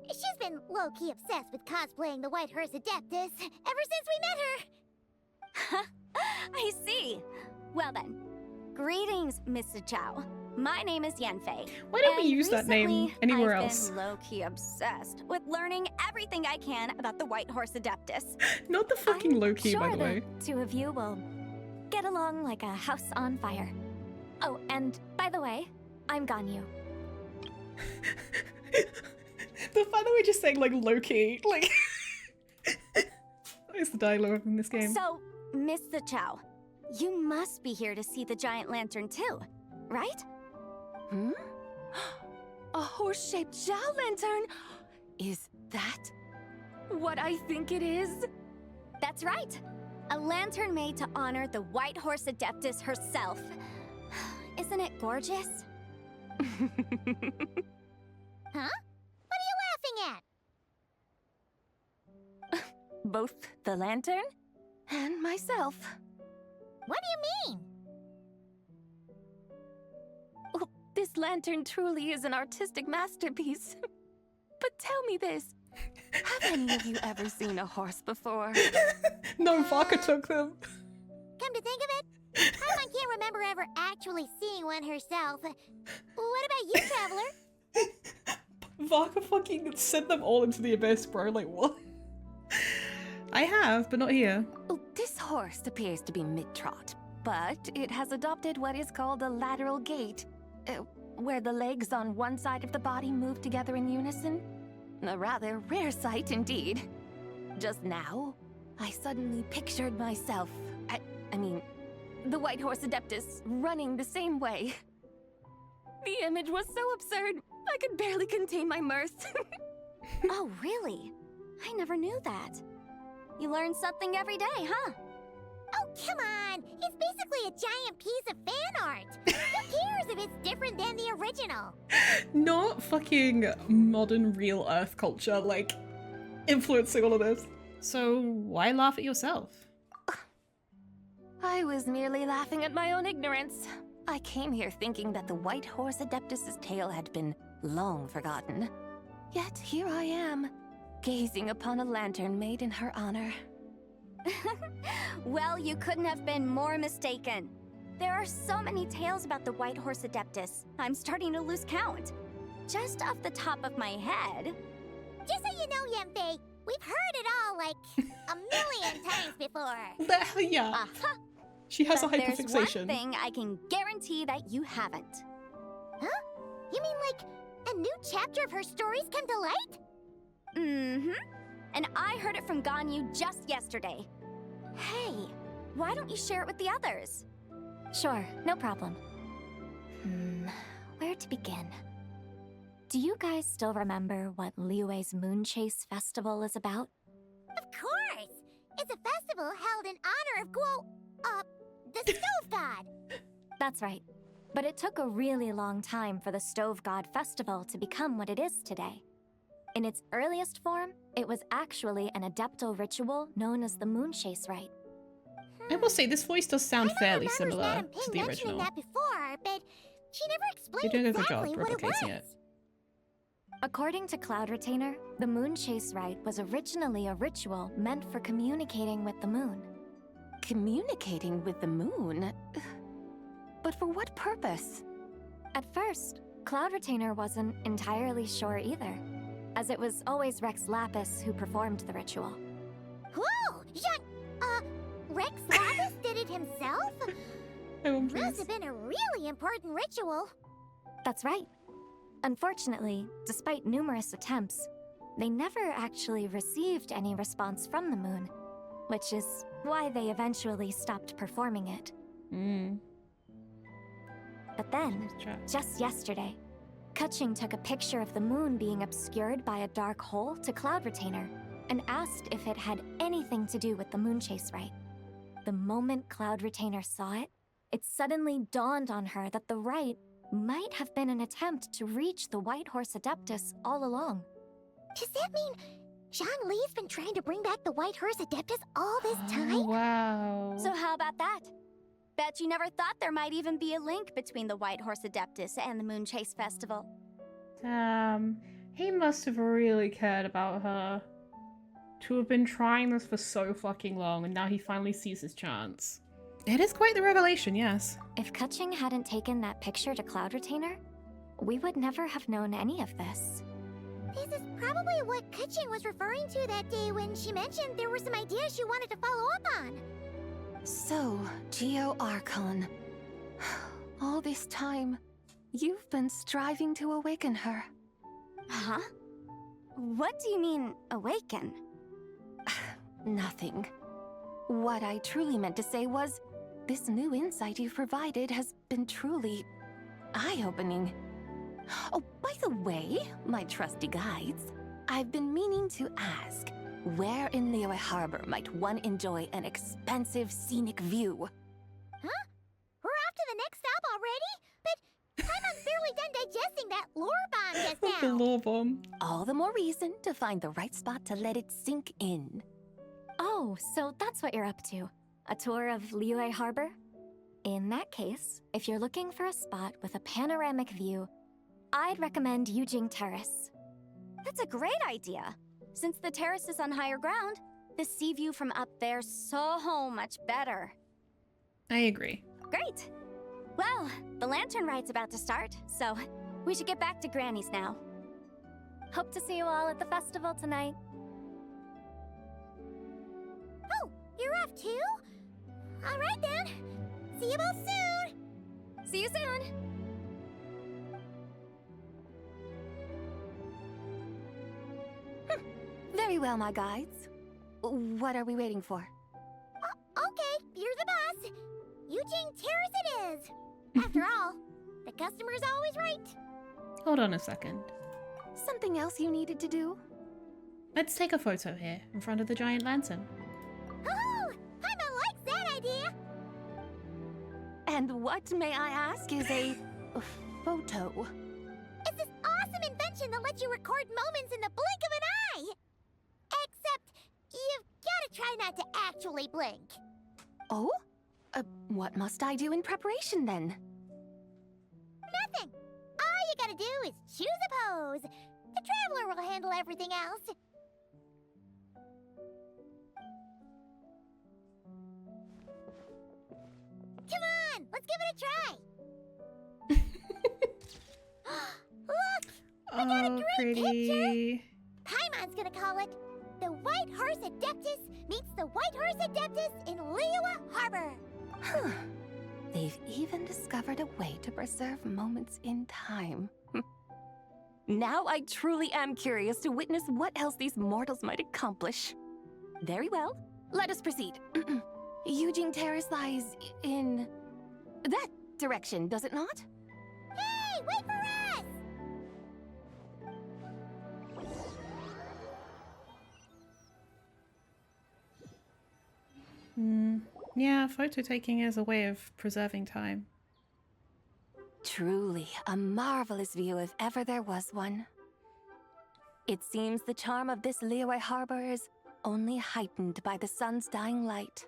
She's been low-key obsessed with cosplaying the White Horse Adeptus ever since we met her. I see. Well then, greetings, Mr. Chow. My name is Yanfei. Why don't we use that name recently, anywhere I've else? been low-key obsessed with learning everything I can about the White Horse Adeptus. Not the fucking I'm low-key, sure by the way. the two of you will get along like a house on fire. Oh, and by the way, I'm Ganyu. The fact that we're just saying like low-key, like what is the dialogue in this game? So, Mr. Chow, you must be here to see the giant lantern too, right? Hmm? A horse-shaped Zhao lantern? Is that what I think it is? That's right. A lantern made to honor the White Horse Adeptus herself. Isn't it gorgeous? Huh? What are you laughing at? Both the lantern and myself. What do you mean? Oh, this lantern truly is an artistic masterpiece. But tell me this. Have any of you ever seen a horse before? No, Vaka took them. Come to think of it, Paimon can't remember ever actually seeing one herself. What about you, Traveler? Vaka fucking sent them all into the abyss, bro. Like, what? I have, but not here. Oh, this horse appears to be mid-trot, but it has adopted what is called a lateral gait, where the legs on one side of the body move together in unison. A rather rare sight indeed. Just now, I suddenly pictured myself, I mean, the White Horse Adeptus running the same way. The image was so absurd, I could barely contain my mirth. Oh, really? I never knew that. You learn something every day, huh? Oh, come on! It's basically a giant piece of fan art! Who cares if it's different than the original? Not fucking modern real Earth culture, like, influencing all of this. So, why laugh at yourself? I was merely laughing at my own ignorance. I came here thinking that the White Horse Adeptus's tale had been long forgotten. Yet here I am, gazing upon a lantern made in her honor. Well, you couldn't have been more mistaken. There are so many tales about the White Horse Adeptus, I'm starting to lose count. Just off the top of my head... Just so you know, Yanfei, we've heard it all like a million times before. Yeah. Uh-huh. She has But a there's hyperfixation. one thing I can guarantee that you haven't. Huh? You mean like a new chapter of her stories come to light? Mm-hmm. And I heard it from Ganyu just yesterday. Hey, why don't you share it with the others? Sure, no problem. Where to begin? Do you guys still remember what Liyue's Moon Chase Festival is about? Of course! It's a festival held in honor of the Stove God! That's right. But it took a really long time for the Stove God Festival to become what it is today. In its earliest form, it was actually an adeptal ritual known as the Moon Chase Rite. I will say, this voice does sound fairly Remembers similar Madame to Ping the mentioning original. that before, but she never You're explained doing a good exactly job what it replicating was. it. According to Cloud Retainer, the Moon Chase Rite was originally a ritual meant for communicating with the moon. Communicating with the moon? But for what purpose? At first, Cloud Retainer wasn't entirely sure either, as it was always Rex Lapis who performed the ritual. Whoa! Rex Lapis did it himself? Must have been a really important ritual. That's right. Unfortunately, despite numerous attempts, they never actually received any response from the moon, which is why they eventually stopped performing it. But then, just yesterday, Kaching took a picture of the moon being obscured by a dark hole to Cloud Retainer and asked if it had anything to do with the Moon Chase Rite. The moment Cloud Retainer saw it, it suddenly dawned on her that the rite might have been an attempt to reach the White Horse Adeptus all along. Does that mean Zhongli's been trying to bring back the White Hearse Adeptus all this time? Oh, wow. So how about that? Bet you never thought there might even be a link between the White Horse Adeptus and the Moonchase Festival. Damn. He must have really cared about her. To have been trying this for so fucking long, and now he finally sees his chance. It is quite the revelation, yes. If Kutching hadn't taken that picture to Cloud Retainer, we would never have known any of this. This is probably what Kutching was referring to that day when she mentioned there were some ideas she wanted to follow up on. So, Geo Archon. All this time, you've been striving to awaken her. Huh? What do you mean, awaken? Nothing. What I truly meant to say was, this new insight you've provided has been truly eye-opening. Oh, by the way, my trusty guides, I've been meaning to ask, where in Liyue Harbor might one enjoy an expansive scenic view? Huh? We're off to the next stop already? But Paimon's barely done digesting that lore bomb just The now. lore bomb. All the more reason to find the right spot to let it sink in. Oh, so that's what you're up to. A tour of Liyue Harbor? In that case, if you're looking for a spot with a panoramic view, I'd recommend Yujing Terrace. That's a great idea. Since the terrace is on higher ground, the sea view from up there's so much better. I agree. Great. Well, the lantern ride's about to start, so we should get back to Granny's now. Hope to see you all at the festival tonight. Oh, you're off too? All right then. See you both soon. See you soon. Very well, my guides. What are we waiting for? Okay, you're the boss. Eugene Terrace it is. After all, the customer's always right. Hold on a second. Something else you needed to do? Let's take a photo here, in front of the giant lantern. Oh, Paimon likes that idea. And what, may I ask, is a photo? It's this awesome invention that lets you record moments in the blink of an eye. Except, you've gotta try not to actually blink. Oh? What must I do in preparation then? Nothing. All you gotta do is choose a pose. The Traveler will handle everything else. Come on, let's give it a try. Look, I got a great picture. Paimon's gonna call it The White Hearse Adeptus Meets the White Hearse Adeptus in Liyue Harbor. Huh. They've even discovered a way to preserve moments in time. Now I truly am curious to witness what else these mortals might accomplish. Very well, let us proceed. Eugene Terrace lies in that direction, does it not? Hey, wait for us! Yeah, photo taking is a way of preserving time. Truly a marvelous view if ever there was one. It seems the charm of this Liyue Harbor is only heightened by the sun's dying light.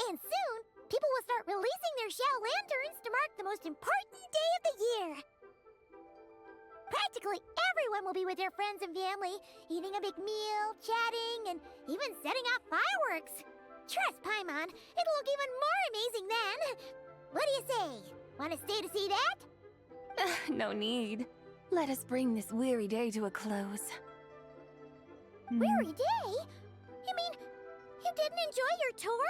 And soon, people will start releasing their shell lanterns to mark the most important day of the year. Practically everyone will be with their friends and family, eating a big meal, chatting, and even setting off fireworks. Trust Paimon, it'll look even more amazing then. What do you say? Want to stay to see that? No need. Let us bring this weary day to a close. Weary day? You mean, you didn't enjoy your tour?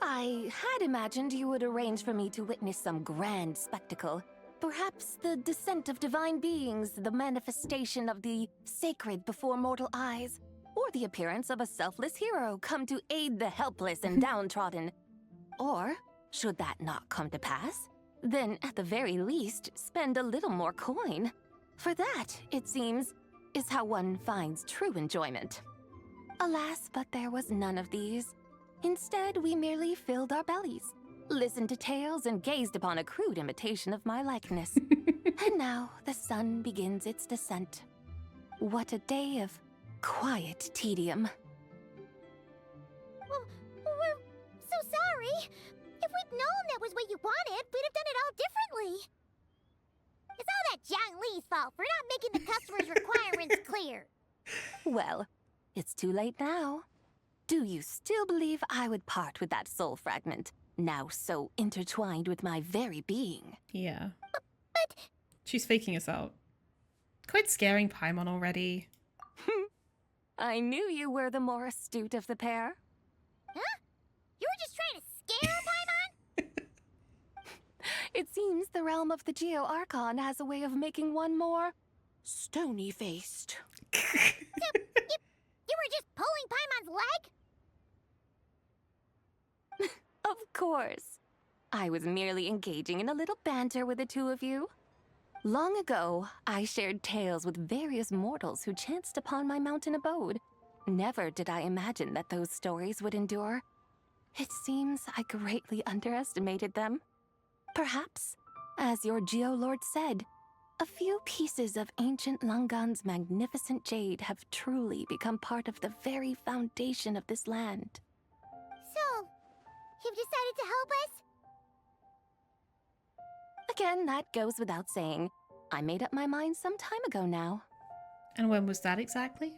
I had imagined you would arrange for me to witness some grand spectacle. Perhaps the descent of divine beings, the manifestation of the sacred before mortal eyes, or the appearance of a selfless hero come to aid the helpless and downtrodden. Or, should that not come to pass, then at the very least spend a little more coin. For that, it seems, is how one finds true enjoyment. Alas, but there was none of these. Instead, we merely filled our bellies, listened to tales, and gazed upon a crude imitation of my likeness. And now the sun begins its descent. What a day of quiet tedium. Well, we're so sorry. If we'd known that was what you wanted, we'd have done it all differently. It's all that Zhang Li's fault for not making the customer's requirements clear. Well, it's too late now. Do you still believe I would part with that soul fragment, now so intertwined with my very being? Yeah. But She's faking us out. Quit scaring Paimon already. I knew you were the more astute of the pair. huh? You were just trying to scare Paimon? It seems the realm of the Geo Archon has a way of making one more stony-faced. You were just pulling Paimon's leg? Of course. I was merely engaging in a little banter with the two of you. Long ago, I shared tales with various mortals who chanced upon my mountain abode. Never did I imagine that those stories would endure. It seems I greatly underestimated them. Perhaps, as your Geolord said, a few pieces of ancient Langan's magnificent jade have truly become part of the very foundation of this land. So, you've decided to help us? Again, that goes without saying. I made up my mind some time ago now. And when was that exactly?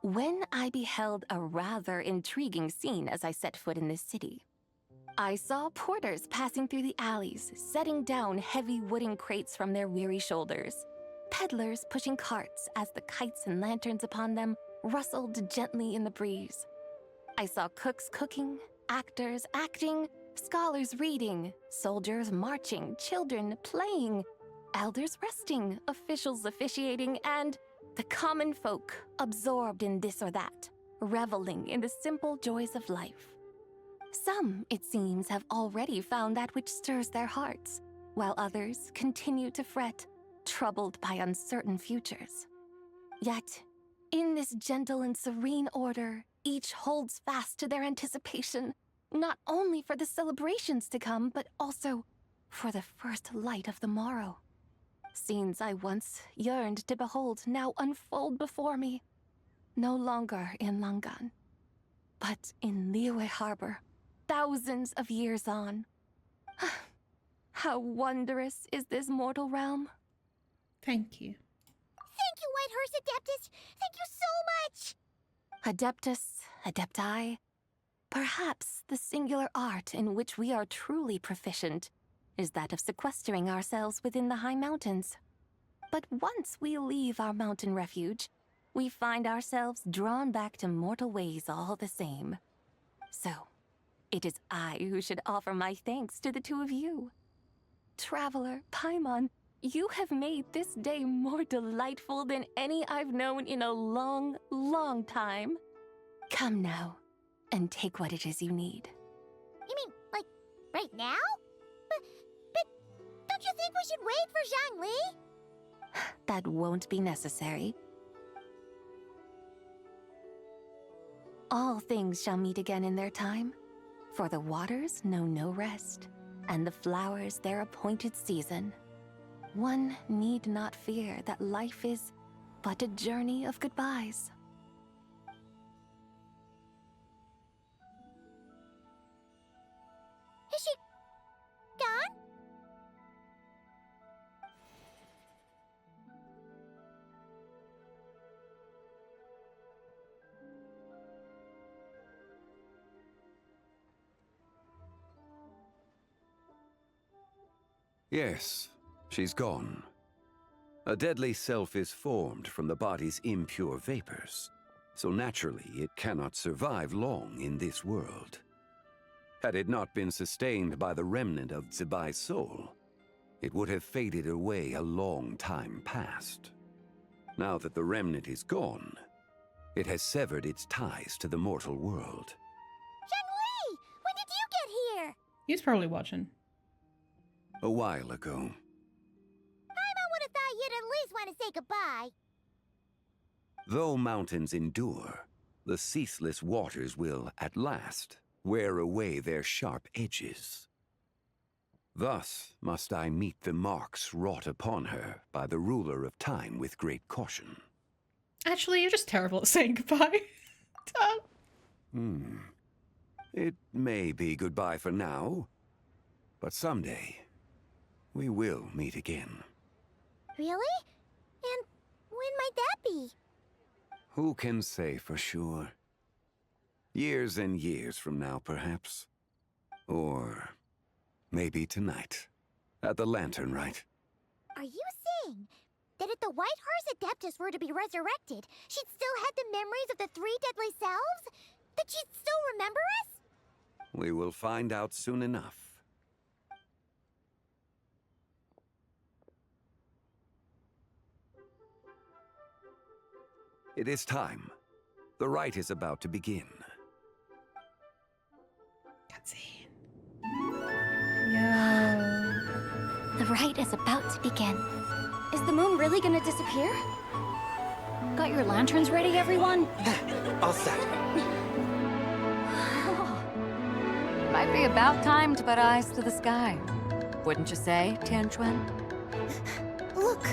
When I beheld a rather intriguing scene as I set foot in this city. I saw porters passing through the alleys, setting down heavy wooden crates from their weary shoulders. Peddlers pushing carts as the kites and lanterns upon them rustled gently in the breeze. I saw cooks cooking, actors acting, scholars reading, soldiers marching, children playing, elders resting, officials officiating, and the common folk absorbed in this or that, reveling in the simple joys of life. Some, it seems, have already found that which stirs their hearts, while others continue to fret, troubled by uncertain futures. Yet, in this gentle and serene order, each holds fast to their anticipation, not only for the celebrations to come, but also for the first light of the morrow. Scenes I once yearned to behold now unfold before me, no longer in Langan, but in Liyue Harbor, thousands of years on. How wondrous is this mortal realm? Thank you. Thank you, Whitehurst Adeptus! Thank you so much! Adeptus, Adepti, perhaps the singular art in which we are truly proficient is that of sequestering ourselves within the high mountains. But once we leave our mountain refuge, we find ourselves drawn back to mortal ways all the same. So, it is I who should offer my thanks to the two of you. Traveler, Paimon, you have made this day more delightful than any I've known in a long, long time. Come now, and take what it is you need. You mean, like, right now? But don't you think we should wait for Zhang Li? That won't be necessary. All things shall meet again in their time, for the waters know no rest, and the flowers their appointed season. One need not fear that life is but a journey of goodbyes. Is she gone? Yes, she's gone. A deadly self is formed from the body's impure vapors, so naturally it cannot survive long in this world. Had it not been sustained by the remnant of Zibai's soul, it would have faded away a long time past. Now that the remnant is gone, it has severed its ties to the mortal world. Zhang Li! When did you get here? He's probably watching. A while ago. I would have thought you'd at least want to say goodbye. Though mountains endure, the ceaseless waters will, at last, wear away their sharp edges. Thus must I meet the marks wrought upon her by the ruler of time with great caution. Actually, you're just terrible at saying goodbye. It may be goodbye for now, but someday we will meet again. Really? And when might that be? Who can say for sure? Years and years from now, perhaps. Or maybe tonight, at the Lanternlit. Are you saying that if the White Horse Adeptus were to be resurrected, she'd still have the memories of the 3 deadly selves? That she'd still remember us? We will find out soon enough. It is time. The rite is about to begin. Cutscene. Yo. The rite is about to begin. Is the moon really gonna disappear? Got your lanterns ready, everyone? All set. Might be about time to put eyes to the sky. Wouldn't you say, Tianchuan? Look!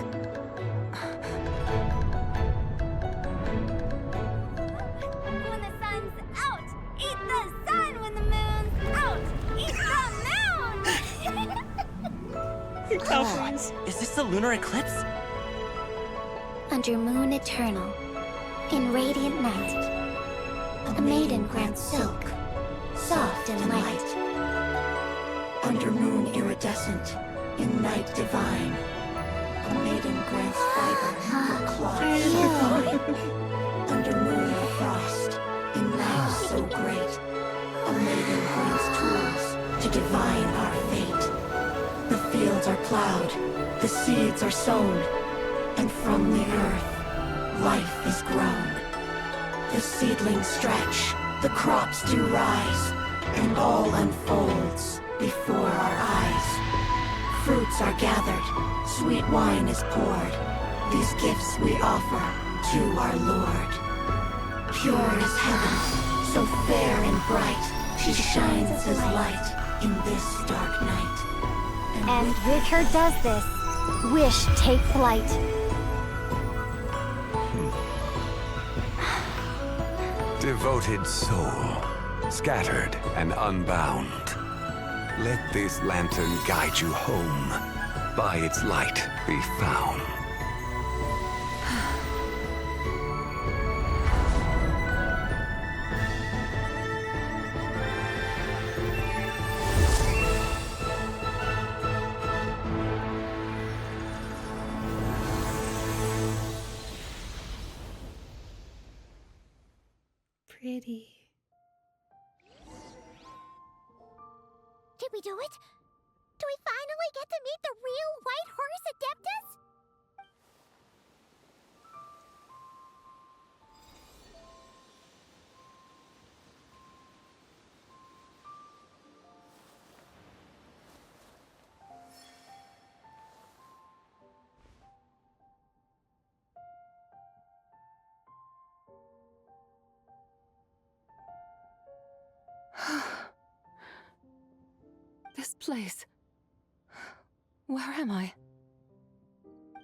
When the sun's out, eat the sun. When the moon's out, eat the moon. Is this the lunar eclipse? Under moon eternal, in radiant night, a maiden grants silk, soft and light. Under moon iridescent, in night divine, a maiden grants fiber for cloth so fine. Under moon of frost, in night so great, a maiden grants tools to divine our fate. The fields are plowed, the seeds are sown, and from the earth, life is grown. The seedlings stretch, the crops do rise, and all unfolds before our eyes. Fruits are gathered, sweet wine is poured. These gifts we offer to our Lord. Pure is heaven, so fair and bright, she shines as light in this dark night. And with her does this, wish take flight. Devoted soul, scattered and unbound. Let this lantern guide you home. By its light be found. Pretty. Did we do it? Do we finally get to meet the real White Horse Adeptus? This place. Where am I?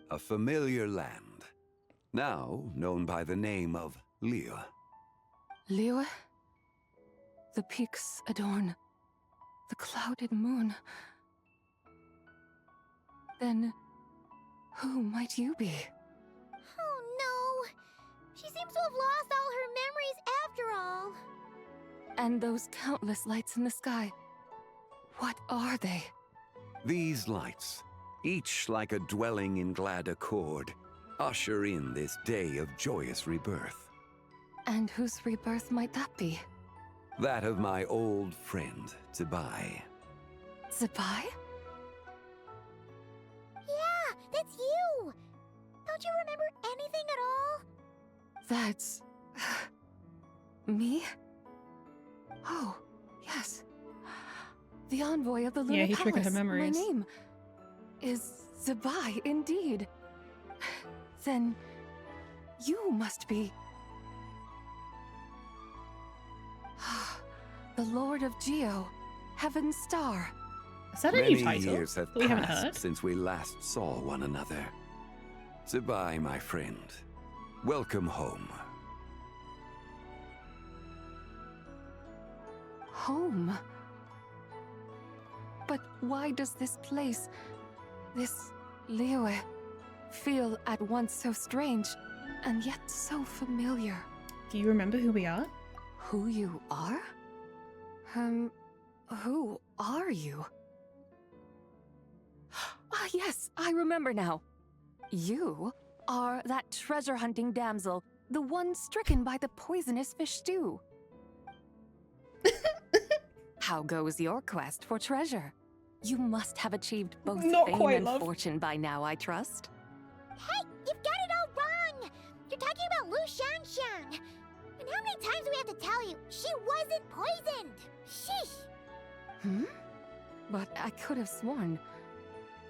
A familiar land, now known by the name of Liyue. Liyue? The peaks adorn the clouded moon. Then, who might you be? Oh no! She seems to have lost all her memories after all. And those countless lights in the sky. What are they? These lights, each like a dwelling in glad accord, usher in this day of joyous rebirth. And whose rebirth might that be? That of my old friend, Zibai. Zibai? Yeah, that's you! Don't you remember anything at all? That's... me? Oh, yes. The envoy of the Lunar Yeah, he Palace. triggered her memories. My name is Zibai, indeed. Then you must be... the Lord of Geo, Heaven's Star. Is that a new Many title years have that we haven't passed heard? since we last saw one another. Zibai, my friend, Welcome home. Home? But why does this place, this Liyue, feel at once so strange and yet so familiar? Do you remember who we are? Who you are? Who are you? Ah, yes, I remember now. You are that treasure-hunting damsel, the one stricken by the poisonous fish stew. How goes your quest for treasure? You must have achieved both Not fame quite, and love. fortune by now, I trust. Hey, you've got it all wrong! You're talking about Lu Xiangxiang. And how many times do we have to tell you? She wasn't poisoned! Sheesh! Hmm? But I could have sworn...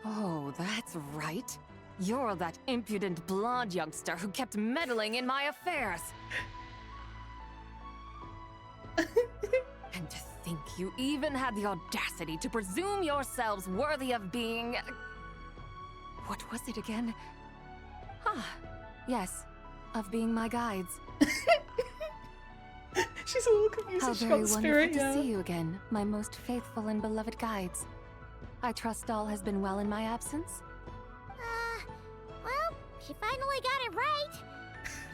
Oh, that's right. You're that impudent blonde youngster who kept meddling in my affairs. And to think you even had the audacity to presume yourselves worthy of being... What was it again? Ah, yes, of being my guides. She's a little confused. How She's very got the wonderful spirit, to yeah. see you again, my most faithful and beloved guides. I trust all has been well in my absence? Well, she finally got it right.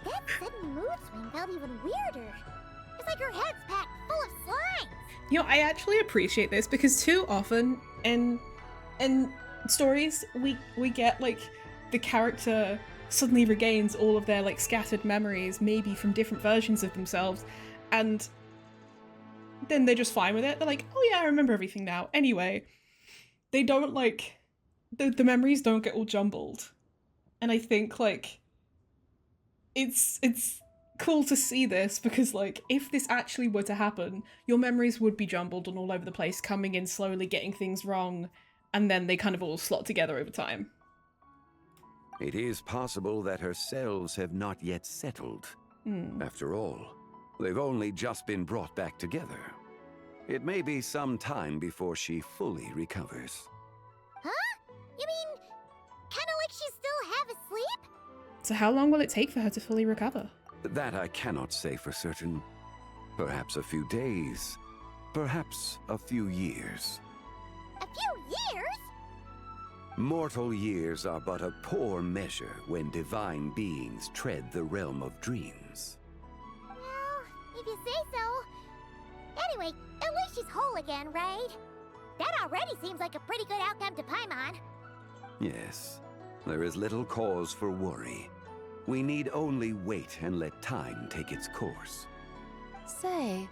That sudden mood swing felt even weirder. It's like her head's packed full of slime. You know, I actually appreciate this because too often in stories we get like the character suddenly regains all of their like scattered memories, maybe from different versions of themselves, and then they're just fine with it. They're like, oh yeah, I remember everything now. Anyway, they don't like the memories don't get all jumbled. And I think like it's cool to see this because like if this actually were to happen, your memories would be jumbled and all over the place, coming in slowly, getting things wrong, and then they kind of all slot together over time. It is possible that her cells have not yet settled. After all, they've only just been brought back together. It may be some time before she fully recovers. Huh? You mean, kinda like she's still half asleep? So how long will it take for her to fully recover? That I cannot say for certain. Perhaps a few days. Perhaps a few years. A few years? Mortal years are but a poor measure when divine beings tread the realm of dreams. Well, if you say so. Anyway, at least she's whole again, right? That already seems like a pretty good outcome to Paimon. Yes, there is little cause for worry. We need only wait and let time take its course. Say,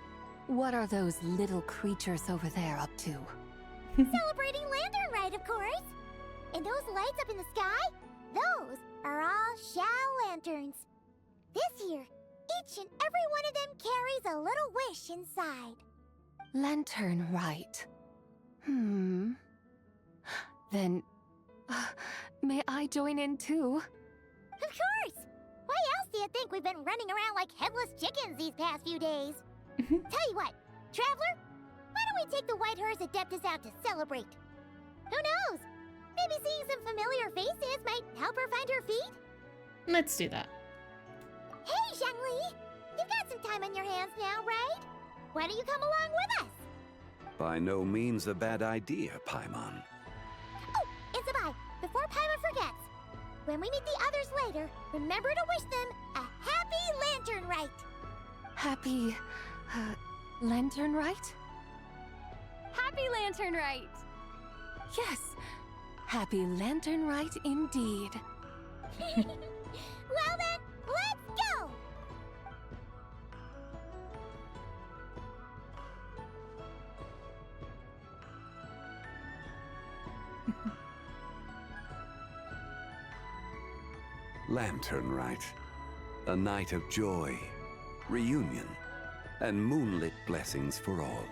what are those little creatures over there up to? Celebrating Lanternlit, of course. And those lights up in the sky? Those are all Shao lanterns. This year, each and every one of them carries a little wish inside. Lanternlit. Then, may I join in too? Of course! Why else do you think we've been running around like headless chickens these past few days? Tell you what, Traveler, why don't we take the Whitehorse Adeptus out to celebrate? Who knows? Maybe seeing some familiar faces might help her find her feet? Let's do that. Hey, Zhangli! You've got some time on your hands now, right? Why don't you come along with us? By no means a bad idea, Paimon. Oh, and Zabai, before Paimon forgets, when we meet the others later, remember to wish them a happy Lanternlit! Happy... Lanternlit? Happy Lanternlit! Yes! Happy Lanternlit indeed. Well then, let's go! Lanternlit. A night of joy, reunion, and moonlit blessings for all.